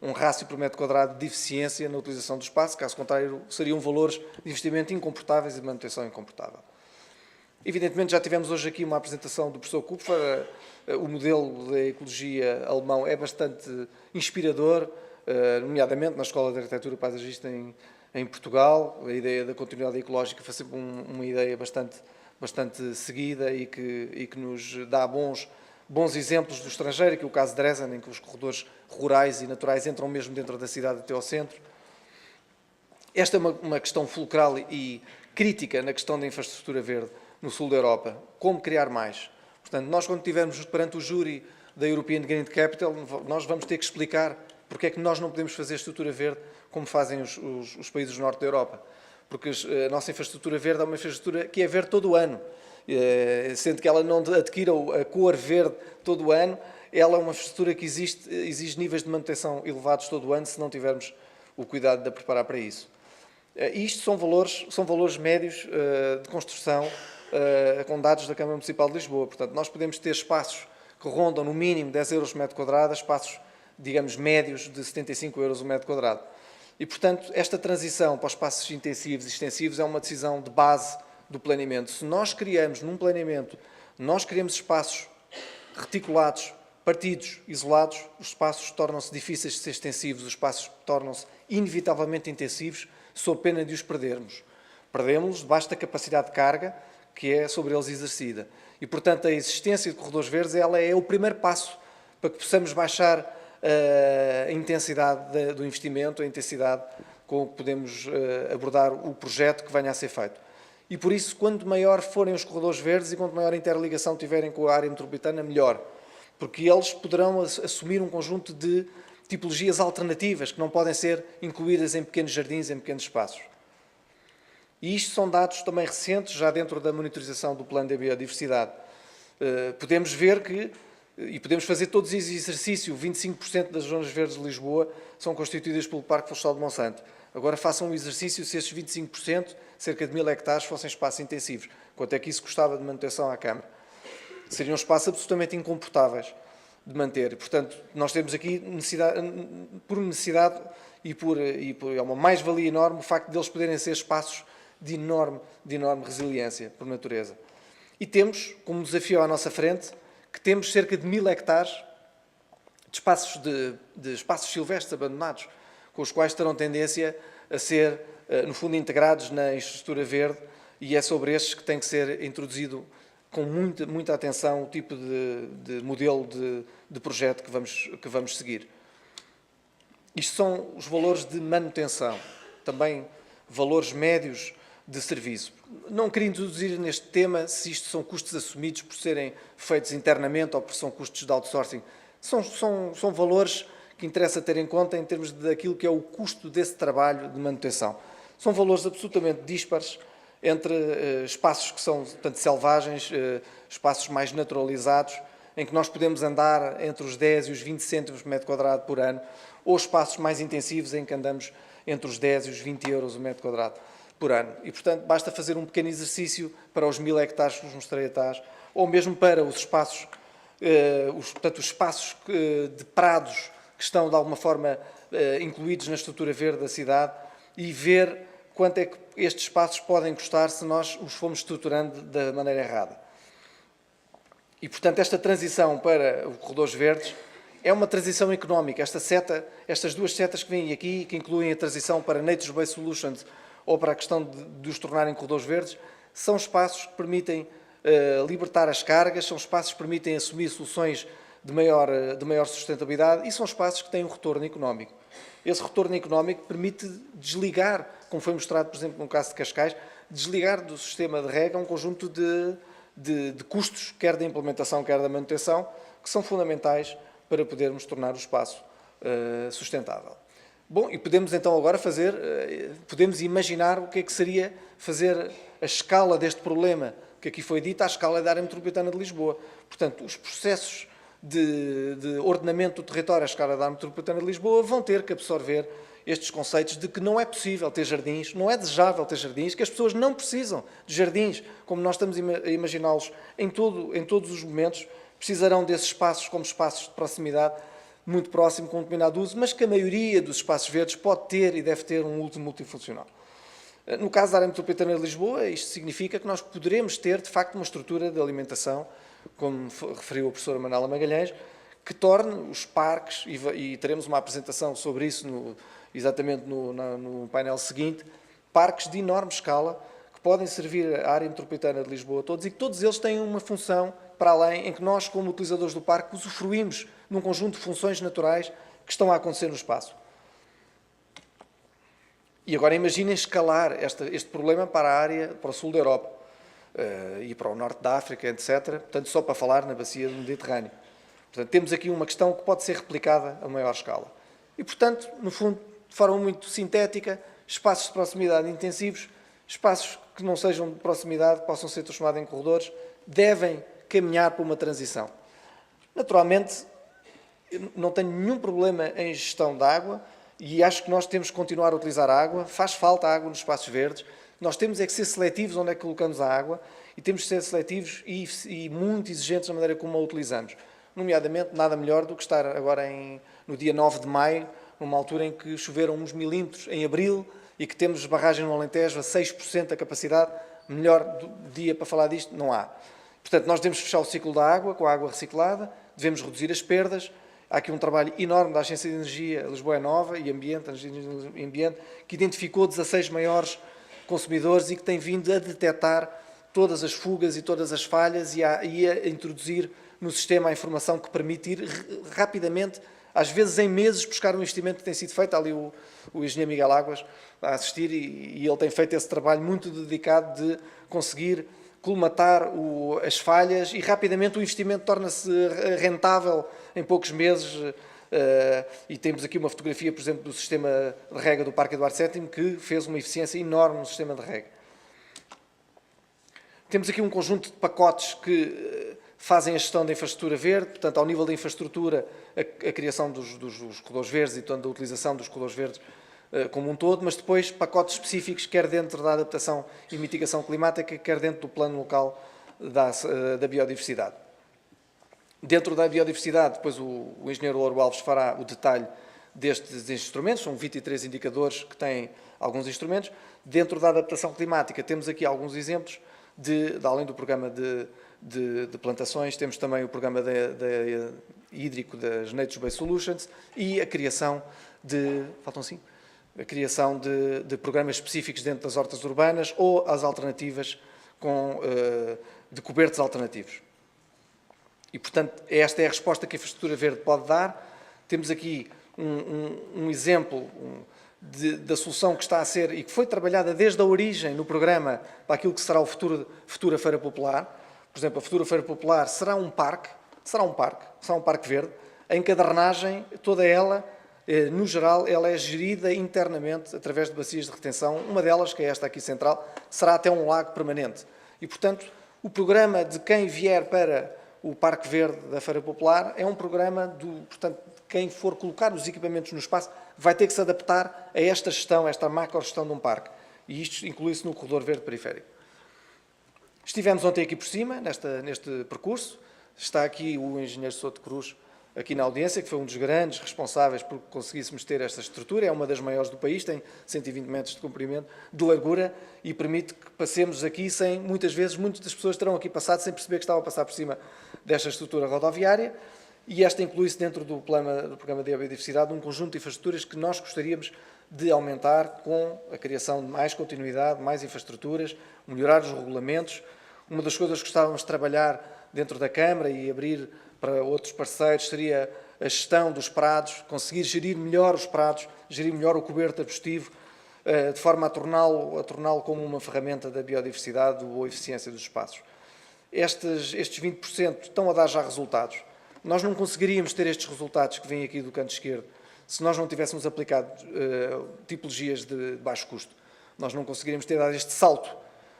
um rácio por metro quadrado de eficiência na utilização do espaço, caso contrário seriam valores de investimento incomportáveis e de manutenção incomportável. Evidentemente já tivemos hoje aqui uma apresentação do professor Kupfer, o modelo da ecologia alemão é bastante inspirador, nomeadamente na Escola de Arquitetura Paisagista em Portugal. A ideia da continuidade ecológica foi sempre uma ideia bastante seguida e que nos dá bons exemplos do estrangeiro, que é o caso de Dresden, em que os corredores rurais e naturais entram mesmo dentro da cidade até ao centro. Esta é uma questão fulcral e crítica na questão da infraestrutura verde no sul da Europa. Como criar mais? Portanto, nós quando estivermos perante o júri da European Green Capital, nós vamos ter que explicar porque é que nós não podemos fazer estrutura verde como fazem os países do norte da Europa. Porque a nossa infraestrutura verde é uma infraestrutura que é verde todo o ano. Sendo que ela não adquire a cor verde todo o ano, ela é uma infraestrutura que exige níveis de manutenção elevados todo o ano se não tivermos o cuidado de a preparar para isso. Isto são valores médios de construção com dados da Câmara Municipal de Lisboa. Portanto, nós podemos ter espaços que rondam no mínimo 10 euros por metro quadrado, espaços, digamos, médios de 75 euros o metro quadrado. E, portanto, esta transição para os espaços intensivos e extensivos é uma decisão de base do planeamento. Se nós criamos num planeamento, nós criamos espaços reticulados, partidos, isolados, os espaços tornam-se difíceis de ser extensivos, os espaços tornam-se inevitavelmente intensivos, sob pena de os perdermos. Perdemos-los debaixo da capacidade de carga que é sobre eles exercida. E, portanto, a existência de corredores verdes ela é o primeiro passo para que possamos baixar a intensidade do investimento, a intensidade com que podemos abordar o projeto que venha a ser feito. E por isso, quanto maior forem os corredores verdes e quanto maior a interligação tiverem com a área metropolitana, melhor. Porque eles poderão assumir um conjunto de tipologias alternativas que não podem ser incluídas em pequenos jardins, em pequenos espaços. E isto são dados também recentes, já dentro da monitorização do Plano de Biodiversidade. Podemos ver que, e podemos fazer todos esse exercício, 25% das zonas verdes de Lisboa são constituídas pelo Parque Florestal de Monsanto. Agora façam um exercício se esses 25%, cerca de 1000 hectares, fossem espaços intensivos. Quanto é que isso custava de manutenção à Câmara? Seriam espaços absolutamente incomportáveis de manter. Portanto, nós temos aqui por necessidade e por é uma mais-valia enorme o facto de eles poderem ser espaços de enorme resiliência por natureza. E temos, como desafio à nossa frente, que temos cerca de 1000 hectares de espaços silvestres abandonados, com os quais terão tendência a ser, no fundo, integrados na infraestrutura verde, e é sobre estes que tem que ser introduzido com muita atenção o tipo de modelo de projeto que vamos seguir. Isto são os valores de manutenção, também valores médios de serviço. Não queria introduzir neste tema se isto são custos assumidos por serem feitos internamente ou por são custos de outsourcing. São valores que interessa ter em conta em termos daquilo que é o custo desse trabalho de manutenção. São valores absolutamente díspares entre espaços que são, portanto, selvagens, espaços mais naturalizados, em que nós podemos andar entre os 10 e os 20 cêntimos por metro quadrado por ano, ou espaços mais intensivos em que andamos entre os 10 e os 20 euros o metro quadrado por ano. E, portanto, basta fazer um pequeno exercício para os 1000 hectares que vos mostrei atrás, ou mesmo para os espaços, os espaços de prados que estão, de alguma forma, incluídos na estrutura verde da cidade, e ver quanto é que estes espaços podem custar se nós os formos estruturando da maneira errada. E, portanto, esta transição para os corredores verdes é uma transição económica. Estas duas setas que vêm aqui, que incluem a transição para Nature-Based Solutions ou para a questão de os tornarem corredores verdes, são espaços que permitem libertar as cargas, são espaços que permitem assumir soluções de maior sustentabilidade e são espaços que têm um retorno económico. Esse retorno económico permite desligar, como foi mostrado, por exemplo, no caso de Cascais, desligar do sistema de rega um conjunto de custos, quer da implementação, quer da manutenção, que são fundamentais para podermos tornar o espaço sustentável. Bom, e podemos então agora podemos imaginar o que é que seria fazer a escala deste problema, que aqui foi dito, à escala da área metropolitana de Lisboa. Portanto, os processos de ordenamento do território à escala da área metropolitana de Lisboa vão ter que absorver estes conceitos de que não é possível ter jardins, não é desejável ter jardins, que as pessoas não precisam de jardins, como nós estamos a imaginá-los em todos os momentos, precisarão desses espaços como espaços de proximidade, muito próximo, com um determinado uso, mas que a maioria dos espaços verdes pode ter e deve ter um uso multifuncional. No caso da área metropolitana de Lisboa, isto significa que nós poderemos ter, de facto, uma estrutura de alimentação, como referiu a professora Manuela Magalhães, que torne os parques, e teremos uma apresentação sobre isso exatamente no painel seguinte, parques de enorme escala, que podem servir a área metropolitana de Lisboa a todos, e que todos eles têm uma função para além, em que nós, como utilizadores do parque, usufruímos num conjunto de funções naturais que estão a acontecer no espaço. E agora imaginem escalar este problema para o sul da Europa e para o norte da África, etc. Portanto, só para falar na bacia do Mediterrâneo. Portanto, temos aqui uma questão que pode ser replicada a maior escala. E, portanto, no fundo, de forma muito sintética, espaços de proximidade intensivos, espaços que não sejam de proximidade, possam ser transformados em corredores, devem caminhar para uma transição. Naturalmente, não tenho nenhum problema em gestão da água e acho que nós temos que continuar a utilizar a água. Faz falta água nos espaços verdes. Nós temos é que ser seletivos onde é que colocamos a água e temos que ser seletivos e muito exigentes na maneira como a utilizamos. Nomeadamente, nada melhor do que estar agora no dia 9 de maio, numa altura em que choveram uns milímetros em abril e que temos barragem no Alentejo a 6% da capacidade. Melhor dia para falar disto não há. Portanto, nós devemos fechar o ciclo da água com a água reciclada, devemos reduzir as perdas. Há aqui um trabalho enorme da Agência de Energia Lisboa é Nova e Ambiente, que identificou 16 maiores consumidores e que tem vindo a detectar todas as fugas e todas as falhas e a introduzir no sistema a informação que permite ir rapidamente às vezes em meses, buscar um investimento que tem sido feito. Há ali o engenheiro Miguel Águas a assistir e ele tem feito esse trabalho muito dedicado de conseguir colmatar as falhas e rapidamente o investimento torna-se rentável em poucos meses. E temos aqui uma fotografia, por exemplo, do sistema de rega do Parque Eduardo VII, que fez uma eficiência enorme no sistema de rega. Temos aqui um conjunto de pacotes que fazem a gestão da infraestrutura verde, portanto, ao nível da infraestrutura, a criação dos corredores verdes e, portanto, a utilização dos corredores verdes como um todo, mas depois pacotes específicos, quer dentro da adaptação e mitigação climática, quer dentro do plano local da biodiversidade. Dentro da biodiversidade, depois o engenheiro Louro Alves fará o detalhe destes instrumentos, são 23 indicadores que têm alguns instrumentos. Dentro da adaptação climática, temos aqui alguns exemplos, além do programa de plantações, temos também o programa hídrico das Nature Based Solutions e a criação de programas específicos dentro das hortas urbanas ou as alternativas de cobertos alternativos. E, portanto, esta é a resposta que a infraestrutura verde pode dar. Temos aqui um exemplo da solução que está a ser e que foi trabalhada desde a origem no programa para aquilo que será a futura Feira Popular. Por exemplo, a futura Feira Popular será um parque verde, em que a drenagem, toda ela, no geral, ela é gerida internamente através de bacias de retenção. Uma delas, que é esta aqui central, será até um lago permanente. E, portanto, o programa de quem vier para o Parque Verde da Feira Popular é um programa, portanto, quem for colocar os equipamentos no espaço vai ter que se adaptar a esta gestão, esta macro-gestão de um parque. E isto inclui-se no corredor verde periférico. Estivemos ontem aqui por cima, neste percurso. Está aqui o engenheiro Souto Cruz, aqui na audiência, que foi um dos grandes responsáveis por que conseguíssemos ter esta estrutura. É uma das maiores do país, tem 120 metros de comprimento, de largura, e permite que passemos aqui sem, muitas das pessoas terão aqui passado sem perceber que estava a passar por cima desta estrutura rodoviária. E esta inclui-se dentro do programa de biodiversidade um conjunto de infraestruturas que nós gostaríamos de aumentar com a criação de mais continuidade, mais infraestruturas, melhorar os regulamentos. Uma das coisas que gostávamos de trabalhar dentro da Câmara e abrir para outros parceiros seria a gestão dos prados, conseguir gerir melhor os prados, gerir melhor o coberto arbustivo, de forma a torná-lo como uma ferramenta da biodiversidade ou eficiência dos espaços. Estes 20% estão a dar já resultados. Nós não conseguiríamos ter estes resultados que vêm aqui do canto esquerdo se nós não tivéssemos aplicado tipologias de baixo custo. Nós não conseguiríamos ter dado este salto.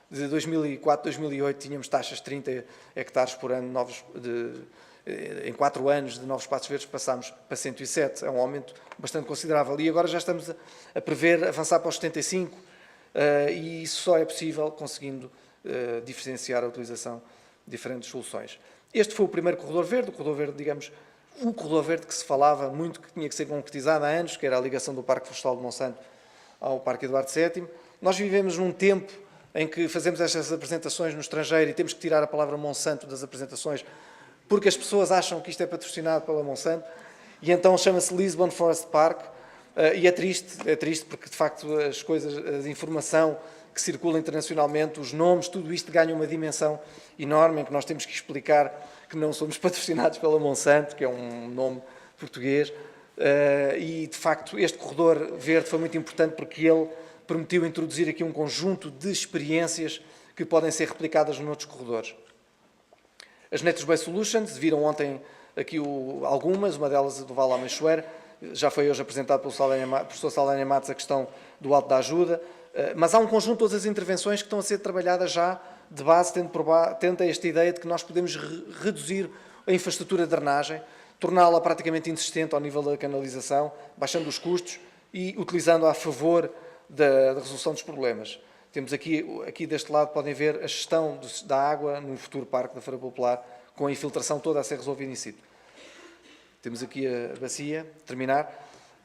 De 2004 a 2008 tínhamos taxas de 30 hectares por ano em 4 anos de novos espaços verdes, passámos para 107. É um aumento bastante considerável. E agora já estamos a prever avançar para os 75. E isso só é possível conseguindo diferenciar a utilização de diferentes soluções. Este foi o primeiro corredor verde, o corredor verde, digamos, o corredor verde que se falava muito, que tinha que ser concretizado há anos, que era a ligação do Parque Florestal de Monsanto ao Parque Eduardo VII. Nós vivemos num tempo em que fazemos estas apresentações no estrangeiro e temos que tirar a palavra Monsanto das apresentações, porque as pessoas acham que isto é patrocinado pela Monsanto, e então chama-se Lisbon Forest Park, e é triste porque, de facto, a informação que circula internacionalmente, os nomes, tudo isto ganha uma dimensão enorme em que nós temos que explicar que não somos patrocinados pela Monsanto, que é um nome português, e de facto este corredor verde foi muito importante porque ele permitiu introduzir aqui um conjunto de experiências que podem ser replicadas noutros corredores. As Nature Based Solutions, viram ontem aqui algumas, uma delas do Val Almeixoeira, já foi hoje apresentado pelo professor Saldanha Matos a questão do Alto da Ajuda, mas há um conjunto de outras intervenções que estão a ser trabalhadas já de base, tendo esta ideia de que nós podemos reduzir a infraestrutura de drenagem, torná-la praticamente inexistente ao nível da canalização, baixando os custos e utilizando-a a favor da resolução dos problemas. Temos aqui deste lado, podem ver a gestão da água no futuro Parque da Feira Popular, com a infiltração toda a ser resolvida in situ. Temos aqui a bacia, terminar.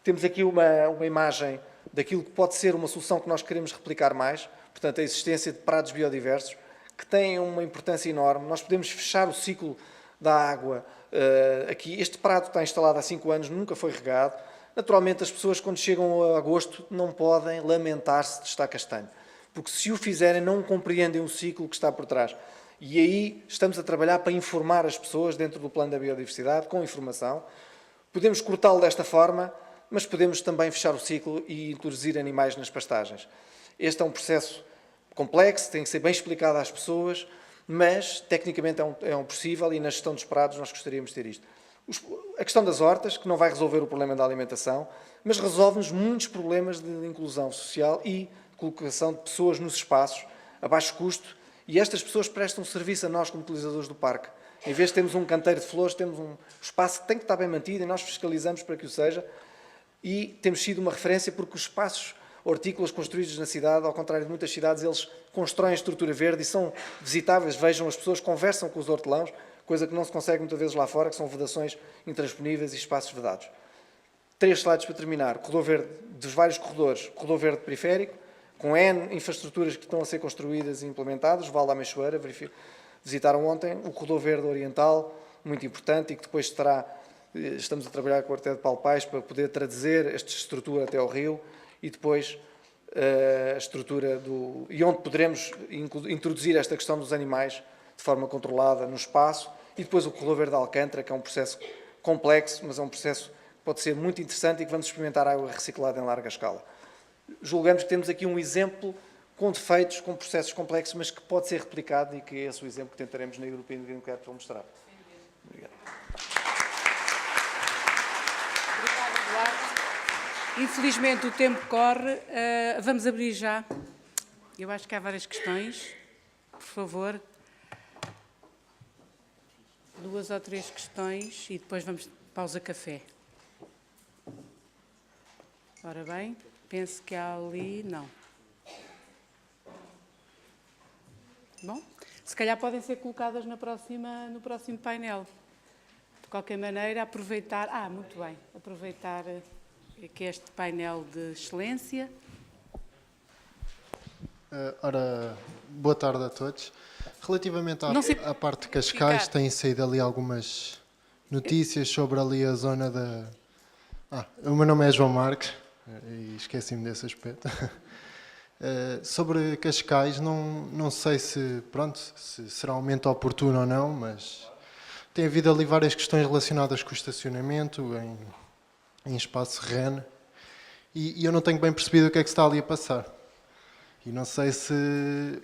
Temos aqui uma imagem daquilo que pode ser uma solução que nós queremos replicar mais, portanto, a existência de prados biodiversos, que têm uma importância enorme. Nós podemos fechar o ciclo da água aqui. Este prado está instalado há 5 anos, nunca foi regado. Naturalmente, as pessoas, quando chegam a agosto, não podem lamentar-se de estar castanho, porque se o fizerem, não compreendem o ciclo que está por trás. E aí estamos a trabalhar para informar as pessoas dentro do plano da biodiversidade, com informação, Podemos cortá-lo desta forma, mas podemos também fechar o ciclo e introduzir animais nas pastagens. Este é um processo complexo, tem que ser bem explicado às pessoas, mas tecnicamente é um possível e na gestão dos prados nós gostaríamos de ter isto. A questão das hortas, que não vai resolver o problema da alimentação, mas resolve-nos muitos problemas de inclusão social e colocação de pessoas nos espaços a baixo custo, e estas pessoas prestam serviço a nós como utilizadores do parque. Em vez de termos um canteiro de flores, temos um espaço que tem que estar bem mantido e nós fiscalizamos para que o seja, e temos sido uma referência porque os espaços hortícolas construídos na cidade, ao contrário de muitas cidades, eles constroem estrutura verde e são visitáveis, vejam, as pessoas conversam com os hortelãos, coisa que não se consegue muitas vezes lá fora, que são vedações intransponíveis e espaços vedados. 3 slides para terminar. Corredor verde dos vários corredores, corredor verde periférico, com N infraestruturas que estão a ser construídas e implementadas, Val da Meixoeira, visitaram ontem, o corredor verde oriental, muito importante, e que depois estamos a trabalhar com o Quarteto de Palpais para poder traduzir esta estrutura até ao rio, e depois a estrutura e onde poderemos introduzir esta questão dos animais de forma controlada no espaço, e depois o corredor verde de Alcântara, que é um processo complexo, mas é um processo que pode ser muito interessante e que vamos experimentar água reciclada em larga escala. Julgamos que temos aqui um exemplo com defeitos, com processos complexos, mas que pode ser replicado e que é esse o exemplo que tentaremos na European Green Capital mostrar. Obrigado. Obrigada, Duarte. Infelizmente o tempo corre. Vamos abrir já. Eu acho que há várias questões. Por favor. 2 ou 3 questões e depois vamos pausa café. Ora bem, penso que há ali... Não. Bom, se calhar podem ser colocadas no próximo painel. De qualquer maneira, aproveitar... muito bem. Aproveitar que este painel de excelência. Ora, boa tarde a todos. Relativamente à parte de Cascais, têm saído ali algumas notícias sobre ali a zona da... o meu nome é João Marques, e esqueci-me desse aspecto. Sobre Cascais, não sei se será um momento oportuno ou não, mas tem havido ali várias questões relacionadas com o estacionamento em espaço REN, e eu não tenho bem percebido o que é que se está ali a passar. E não sei se...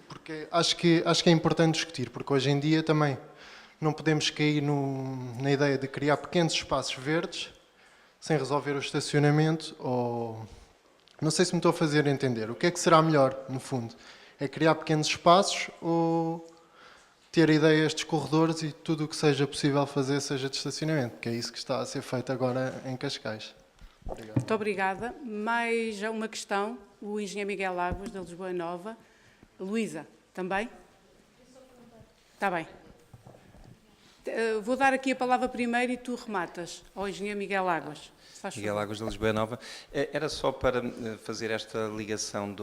porque acho que é importante discutir, porque hoje em dia também não podemos cair na ideia de criar pequenos espaços verdes sem resolver o estacionamento, ou... Não sei se me estou a fazer entender. O que é que será melhor, no fundo? É criar pequenos espaços ou ter ideias de corredores e tudo o que seja possível fazer seja de estacionamento? Que é isso que está a ser feito agora em Cascais. Obrigado. Muito obrigada. Mais uma questão. O engenheiro Miguel Águas, da Lisboa Nova. Luísa, também? Está bem. Vou dar aqui a palavra primeiro e tu rematas ao engenheiro Miguel Águas. Miguel Águas, da Lisboa Nova. Era só para fazer esta ligação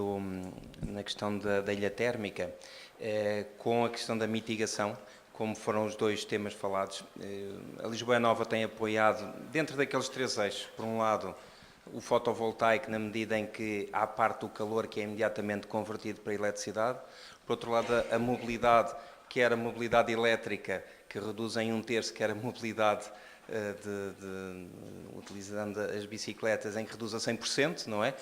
na questão da ilha térmica com a questão da mitigação, como foram os 2 temas falados. A Lisboa Nova tem apoiado, dentro daqueles 3 eixos, por um lado, o fotovoltaico, na medida em que há parte do calor que é imediatamente convertido para eletricidade. Por outro lado, a mobilidade, que era a mobilidade elétrica, que reduz em 1/3, que era a mobilidade utilizando as bicicletas, em que reduz a 100%, não é?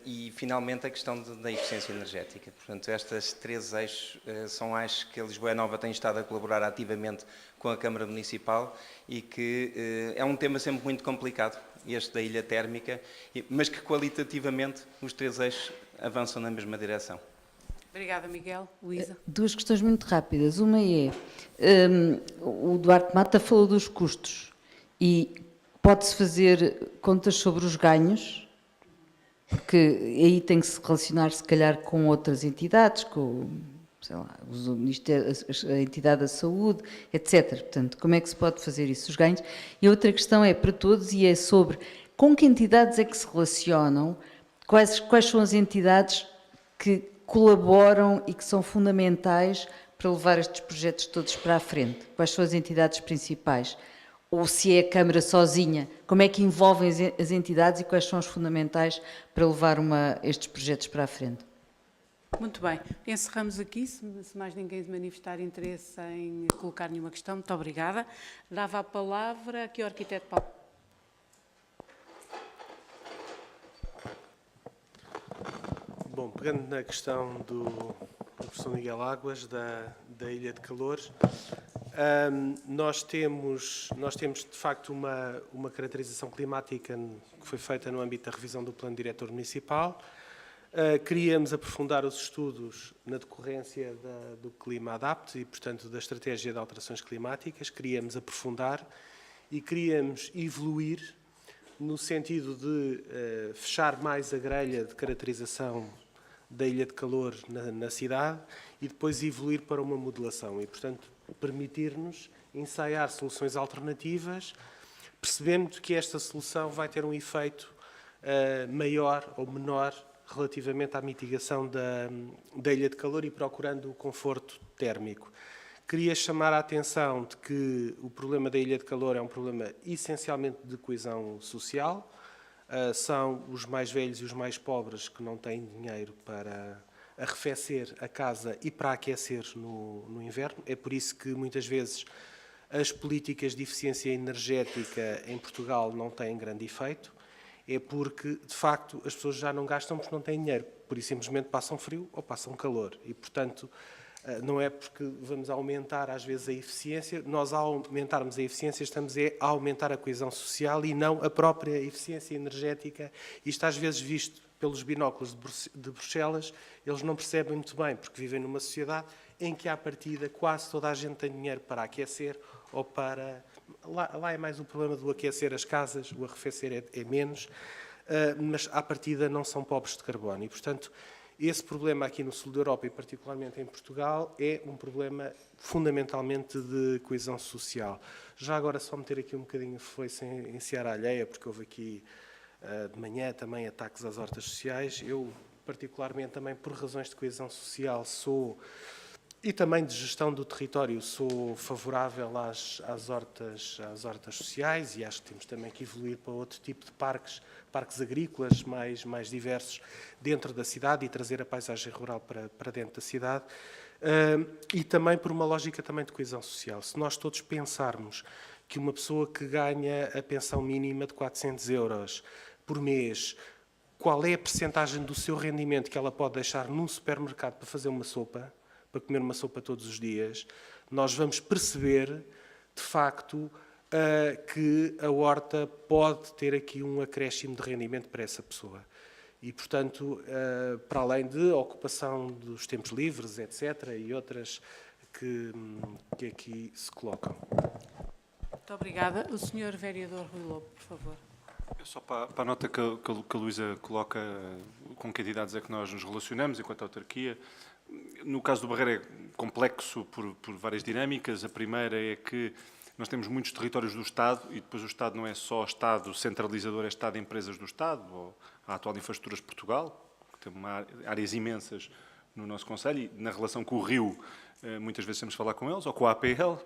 E, finalmente, a questão da eficiência energética. Portanto, estas 3 eixos são eixos que a Lisboa Nova tem estado a colaborar ativamente com a Câmara Municipal e que é um tema sempre muito complicado, este da ilha térmica, mas que qualitativamente os 3 eixos avançam na mesma direção. Obrigada, Miguel. Luísa. 2 questões muito rápidas. Uma é, o Duarte Mata falou dos custos e pode-se fazer contas sobre os ganhos, porque aí tem que se relacionar, se calhar, com outras entidades, com, sei lá, a entidade da saúde, etc. Portanto, como é que se pode fazer isso, os ganhos? E a outra questão é para todos e é sobre com que entidades é que se relacionam, quais são as entidades que colaboram e que são fundamentais para levar estes projetos todos para a frente? Quais são as entidades principais? Ou se é a Câmara sozinha, como é que envolvem as entidades e quais são os fundamentais para levar estes projetos para a frente? Muito bem. Encerramos aqui, se mais ninguém manifestar interesse em colocar nenhuma questão. Muito obrigada. Dava a palavra aqui ao arquiteto Paulo. Bom, pegando na questão do professor Miguel Águas, da Ilha de Calores, nós temos de facto uma caracterização climática que foi feita no âmbito da revisão do Plano Diretor Municipal. Queríamos aprofundar os estudos na decorrência do Clima Adapt e, portanto, da estratégia de alterações climáticas. Queríamos aprofundar e queríamos evoluir no sentido de fechar mais a grelha de caracterização da Ilha de Calor na cidade e depois evoluir para uma modelação e, portanto, permitir-nos ensaiar soluções alternativas, percebendo que esta solução vai ter um efeito maior ou menor relativamente à mitigação da Ilha de Calor e procurando o conforto térmico. Queria chamar a atenção de que o problema da Ilha de Calor é um problema essencialmente de coesão social. São os mais velhos e os mais pobres que não têm dinheiro para arrefecer a casa e para aquecer no inverno. É por isso que muitas vezes as políticas de eficiência energética em Portugal não têm grande efeito. É porque, de facto, as pessoas já não gastam porque não têm dinheiro. Por isso, simplesmente passam frio ou passam calor. E, portanto, não é porque vamos aumentar, às vezes, a eficiência. Nós, ao aumentarmos a eficiência, estamos a aumentar a coesão social e não a própria eficiência energética. Isto, às vezes, visto pelos binóculos de Bruxelas, eles não percebem muito bem, porque vivem numa sociedade em que, à partida, quase toda a gente tem dinheiro para aquecer ou para... Lá é mais o problema do aquecer as casas, o arrefecer é menos, mas, à partida, não são pobres de carbono. E, portanto, esse problema aqui no sul da Europa e particularmente em Portugal é um problema fundamentalmente de coesão social. Já agora só meter aqui um bocadinho foi em seara alheia, porque houve aqui de manhã também ataques às hortas sociais. Eu particularmente também por razões de coesão social e também de gestão do território sou favorável às hortas sociais e acho que temos também que evoluir para outro tipo de parques agrícolas mais diversos dentro da cidade e trazer a paisagem rural para dentro da cidade e também por uma lógica também de coesão social. Se nós todos pensarmos que uma pessoa que ganha a pensão mínima de 400 euros por mês, qual é a percentagem do seu rendimento que ela pode deixar num supermercado para fazer uma sopa, para comer uma sopa todos os dias, nós vamos perceber, de facto, que a horta pode ter aqui um acréscimo de rendimento para essa pessoa. E, portanto, para além de ocupação dos tempos livres, etc., e outras que aqui se colocam. Muito obrigada. O Sr. Vereador Rui Lobo, por favor. Só para a nota que a Luísa coloca, com que entidades é que nós nos relacionamos enquanto autarquia. No caso do Barreiro é complexo por várias dinâmicas. A primeira é que nós temos muitos territórios do Estado e depois o Estado não é só Estado centralizador, é Estado de empresas do Estado, ou a atual Infraestruturas de Portugal, que tem áreas imensas no nosso concelho e na relação com o Rio, muitas vezes temos de falar com eles, ou com a APL,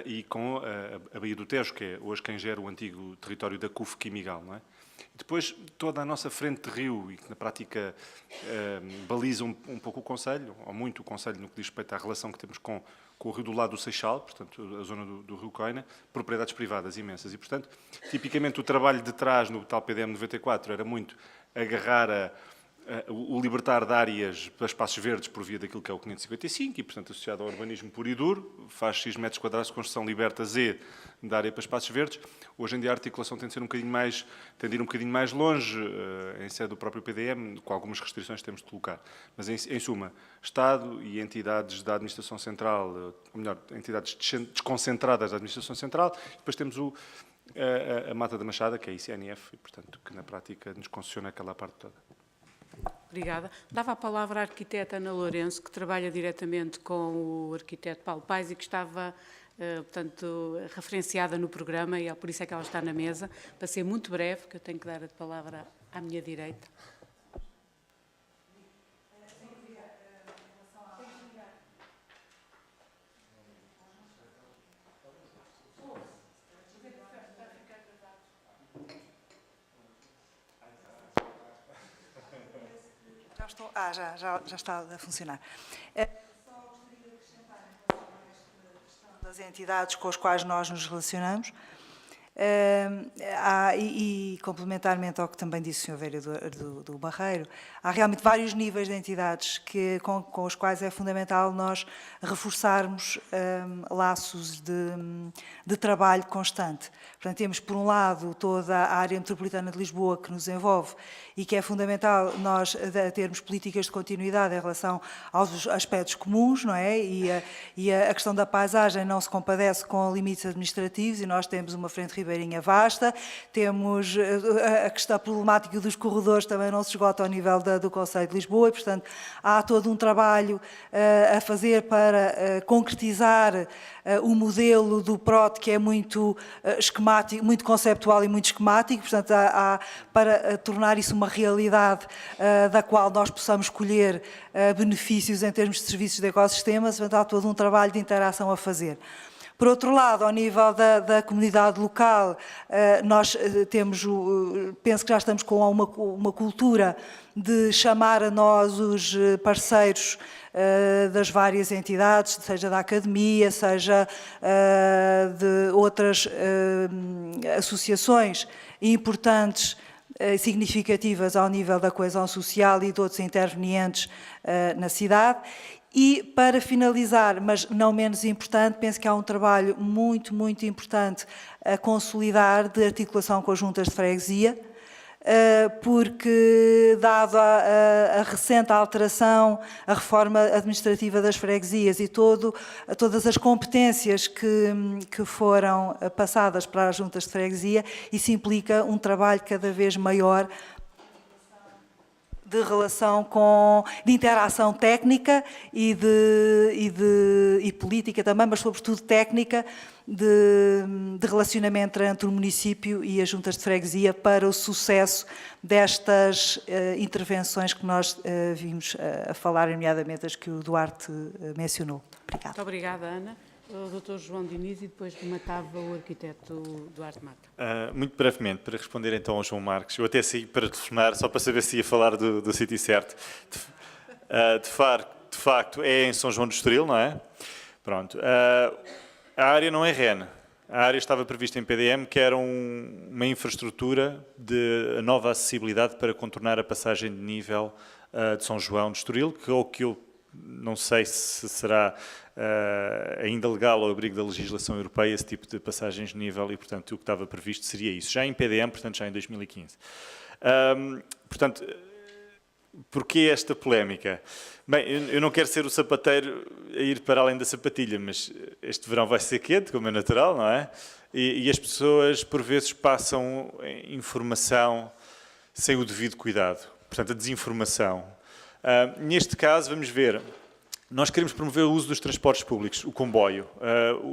e com a Baía do Tejo, que é hoje quem gera o antigo território da CUF Quimigal, não é? E depois, toda a nossa frente de rio, e que na prática baliza um pouco o concelho, ou muito o concelho no que diz respeito à relação que temos com o rio do lado do Seixal, portanto, a zona do rio Coina, propriedades privadas imensas. E, portanto, tipicamente o trabalho de trás no tal PDM 94 era muito agarrar o libertar de áreas para espaços verdes por via daquilo que é o 555 e, portanto, associado ao urbanismo puro e duro, faz X metros quadrados de construção, liberta Z da área para espaços verdes. Hoje em dia a articulação tem de ser ir um bocadinho mais longe, em sede do próprio PDM, com algumas restrições que temos de colocar. Mas, em suma, Estado e entidades da Administração Central, ou melhor, entidades desconcentradas da Administração Central, depois temos a Mata da Machada, que é a ICNF, e, portanto, que na prática nos concessiona aquela parte toda. Obrigada. Dava a palavra à arquiteta Ana Lourenço, que trabalha diretamente com o arquiteto Paulo Paes e que estava, portanto, referenciada no programa e por isso é que ela está na mesa. Para ser muito breve, que eu tenho que dar a palavra à minha direita. Já está a funcionar. Só gostaria de acrescentar em relação a esta questão das entidades com as quais nós nos relacionamos. E complementarmente ao que também disse o Sr. Vereador do Barreiro, há realmente vários níveis de entidades com os quais é fundamental nós reforçarmos laços de trabalho constante. Portanto, temos, por um lado, toda a área metropolitana de Lisboa que nos envolve e que é fundamental nós termos políticas de continuidade em relação aos aspectos comuns, não é? E a questão da paisagem não se compadece com limites administrativos e nós temos uma frente ribeirinha vasta, temos a problemática dos corredores também não se esgota ao nível do Concelho de Lisboa e, portanto, há todo um trabalho a fazer para concretizar o modelo do PROT, que é muito esquemático, muito conceptual e muito esquemático, portanto, para tornar isso uma realidade da qual nós possamos colher benefícios em termos de serviços de ecossistemas, portanto, há todo um trabalho de interação a fazer. Por outro lado, ao nível da comunidade local, nós temos, penso que já estamos com uma cultura de chamar a nós os parceiros das várias entidades, seja da academia, seja de outras associações importantes, significativas ao nível da coesão social e de outros intervenientes na cidade. E, para finalizar, mas não menos importante, penso que há um trabalho muito, muito importante a consolidar de articulação com as juntas de freguesia, porque, dado a recente alteração, a reforma administrativa das freguesias e todas as competências que foram passadas para as juntas de freguesia, isso implica um trabalho cada vez maior de relação de interação técnica e política também, mas sobretudo técnica, de relacionamento entre o município e as juntas de freguesia para o sucesso destas intervenções que nós vimos a falar, nomeadamente as que o Duarte mencionou. Obrigada. Muito obrigada, Ana. O Dr. João Diniz e depois rematava o arquiteto Duarte Mata. Muito brevemente, para responder então ao João Marques, eu até saí para telefonar, só para saber se ia falar do sítio certo. De facto, é em São João do Estoril, não é? Pronto. A área não é REN. A área estava prevista em PDM, que era uma infraestrutura de nova acessibilidade para contornar a passagem de nível de São João do Estoril, que eu não sei se será ainda legal ao abrigo da legislação europeia esse tipo de passagens de nível e, portanto, o que estava previsto seria isso. Já em PDM, portanto, já em 2015. Portanto, porquê esta polémica? Bem, eu não quero ser o sapateiro a ir para além da sapatilha, mas este verão vai ser quente, como é natural, não é? E as pessoas, por vezes, passam informação sem o devido cuidado. Portanto, a desinformação. Neste caso, vamos ver, nós queremos promover o uso dos transportes públicos, o comboio.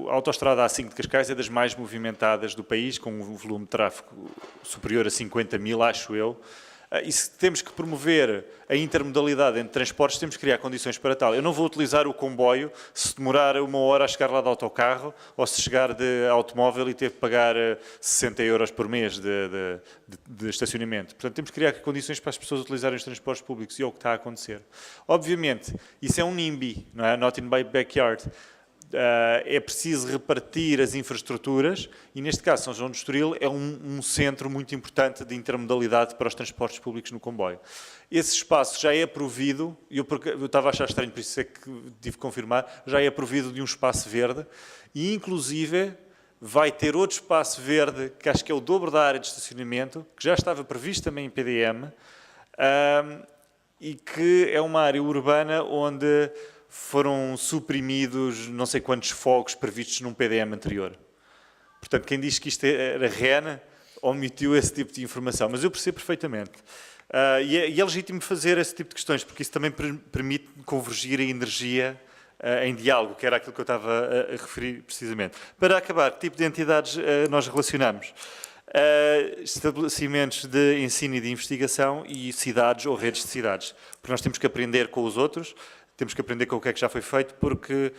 A autoestrada A5 de Cascais é das mais movimentadas do país, com um volume de tráfego superior a 50 mil, acho eu. E se temos que promover a intermodalidade entre transportes, temos que criar condições para tal. Eu não vou utilizar o comboio se demorar 1 hora a chegar lá de autocarro ou se chegar de automóvel e ter que pagar 60 euros por mês de estacionamento. Portanto, temos que criar condições para as pessoas utilizarem os transportes públicos e é o que está a acontecer. Obviamente, isso é um NIMBY, não é? Not in my backyard. É preciso repartir as infraestruturas e, neste caso, São João do Estoril é um centro muito importante de intermodalidade para os transportes públicos no comboio. Esse espaço já é provido, eu estava a achar estranho, por isso é que tive que confirmar, já é provido de um espaço verde e, inclusive, vai ter outro espaço verde, que acho que é o dobro da área de estacionamento, que já estava previsto também em PDM, e que é uma área urbana onde foram suprimidos não sei quantos fogos previstos num PDM anterior. Portanto, quem diz que isto era REN, omitiu esse tipo de informação. Mas eu percebo perfeitamente. E é legítimo fazer esse tipo de questões, porque isso também permite convergir a energia em diálogo, que era aquilo que eu estava a referir precisamente. Para acabar, que tipo de entidades nós relacionamos? Estabelecimentos de ensino e de investigação e cidades ou redes de cidades. Porque nós temos que aprender com os outros, temos que aprender com o que é que já foi feito, porque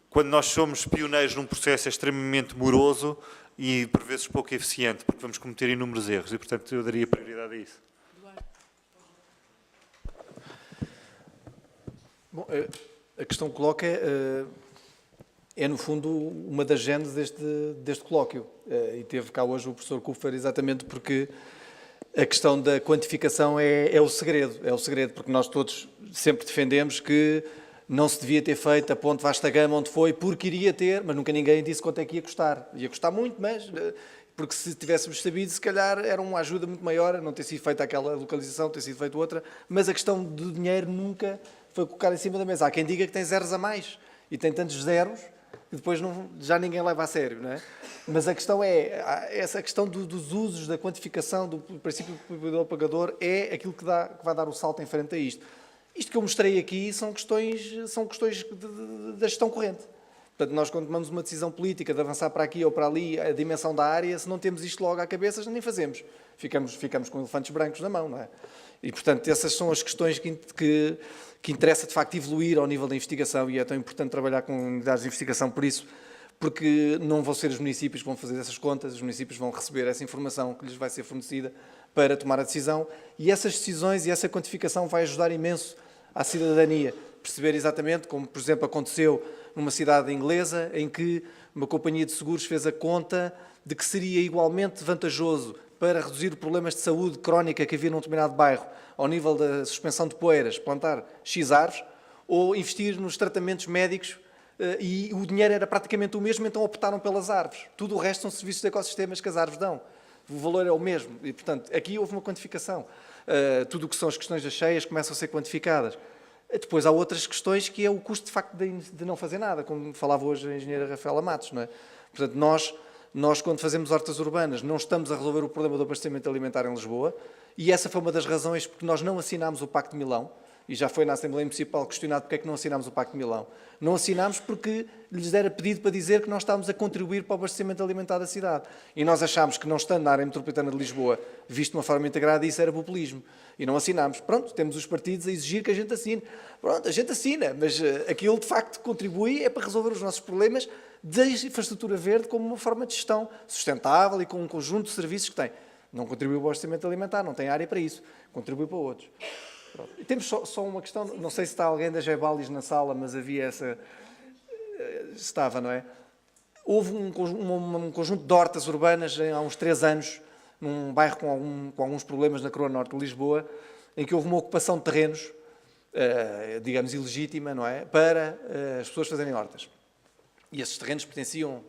quando nós somos pioneiros num processo é extremamente moroso e, por vezes, pouco eficiente, porque vamos cometer inúmeros erros e, portanto, eu daria prioridade a isso. Bom, a questão que coloca é, no fundo, uma das genes deste colóquio. E teve cá hoje o professor Kupfer exatamente porque a questão da quantificação é o segredo, porque nós todos sempre defendemos que não se devia ter feito a ponte Vasta Gama onde foi, porque iria ter, mas nunca ninguém disse quanto é que ia custar. Ia custar muito, mas porque se tivéssemos sabido, se calhar era uma ajuda muito maior a não ter sido feita aquela localização, ter sido feita outra, mas a questão do dinheiro nunca foi colocada em cima da mesa. Há quem diga que tem zeros a mais e tem tantos zeros que depois já ninguém leva a sério, não é? Mas a questão essa questão dos usos, da quantificação, do princípio do contribuidor-pagador é aquilo que vai dar o salto em frente a isto. Isto que eu mostrei aqui são questões da gestão corrente. Portanto, nós quando tomamos uma decisão política de avançar para aqui ou para ali, a dimensão da área, se não temos isto logo à cabeça, nem fazemos. Ficamos com elefantes brancos na mão, não é? E, portanto, essas são as questões que interessa, de facto, evoluir ao nível da investigação e é tão importante trabalhar com unidades de investigação por isso, porque não vão ser os municípios que vão fazer essas contas, os municípios vão receber essa informação que lhes vai ser fornecida para tomar a decisão e essas decisões e essa quantificação vai ajudar imenso à cidadania. Perceber exatamente como, por exemplo, aconteceu numa cidade inglesa em que uma companhia de seguros fez a conta de que seria igualmente vantajoso para reduzir problemas de saúde crónica que havia num determinado bairro, ao nível da suspensão de poeiras, plantar X árvores, ou investir nos tratamentos médicos, e o dinheiro era praticamente o mesmo, então optaram pelas árvores. Tudo o resto são serviços de ecossistemas que as árvores dão. O valor é o mesmo. E, portanto, aqui houve uma quantificação. Tudo o que são as questões das cheias começam a ser quantificadas. Depois há outras questões que é o custo, de facto, de não fazer nada, como falava hoje a engenheira Rafaela Matos, não é? Portanto, nós, quando fazemos hortas urbanas, não estamos a resolver o problema do abastecimento alimentar em Lisboa, e essa foi uma das razões porque nós não assinámos o Pacto de Milão, e já foi na Assembleia Municipal questionado porque é que não assinámos o Pacto de Milão. Não assinámos porque lhes era pedido para dizer que nós estávamos a contribuir para o abastecimento alimentar da cidade. E nós achámos que, não estando na área metropolitana de Lisboa, visto de uma forma integrada, isso era populismo. E não assinámos. Pronto, temos os partidos a exigir que a gente assine. Pronto, a gente assina, mas aquilo de facto contribui é para resolver os nossos problemas da infraestrutura verde como uma forma de gestão sustentável e com um conjunto de serviços que tem. Não contribui para o abastecimento alimentar, não tem área para isso. Contribui para outros. Pronto. E temos só uma questão, não sei se está alguém da Gebalis na sala, mas havia essa... Estava, não é? Houve um conjunto de hortas urbanas há uns 3 anos, num bairro com alguns problemas na Croa Norte de Lisboa, em que houve uma ocupação de terrenos, digamos, ilegítima, não é? Para as pessoas fazerem hortas. E esses terrenos pertenciam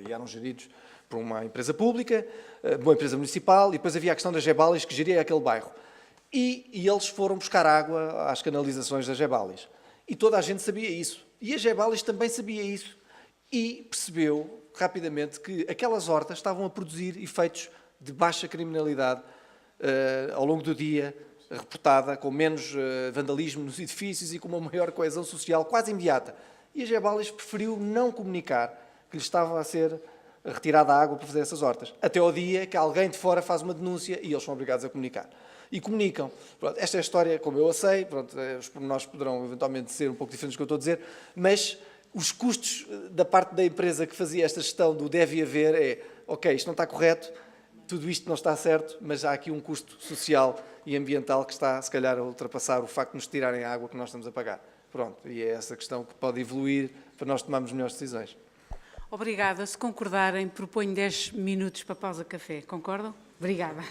e eram geridos por uma empresa pública, uma empresa municipal, e depois havia a questão das Gebalis que geria aquele bairro. E eles foram buscar água às canalizações das Gebalis. E toda a gente sabia isso. E a Gebalis também sabia isso. E percebeu rapidamente que aquelas hortas estavam a produzir efeitos de baixa criminalidade ao longo do dia, reportada, com menos vandalismo nos edifícios e com uma maior coesão social quase imediata. E a Gebalis preferiu não comunicar que lhe estava a ser retirada a água para fazer essas hortas. Até ao dia que alguém de fora faz uma denúncia e eles são obrigados a comunicar. E comunicam. Pronto, esta é a história, como eu a sei, pronto, os pormenores poderão eventualmente ser um pouco diferentes do que eu estou a dizer, mas os custos da parte da empresa que fazia esta gestão do deve haver ok, isto não está correto, tudo isto não está certo, mas há aqui um custo social e ambiental que está, se calhar, a ultrapassar o facto de nos tirarem a água que nós estamos a pagar. Pronto, e é essa questão que pode evoluir para nós tomarmos melhores decisões. Obrigada. Se concordarem, proponho 10 minutos para pausa café. Concordam? Obrigada.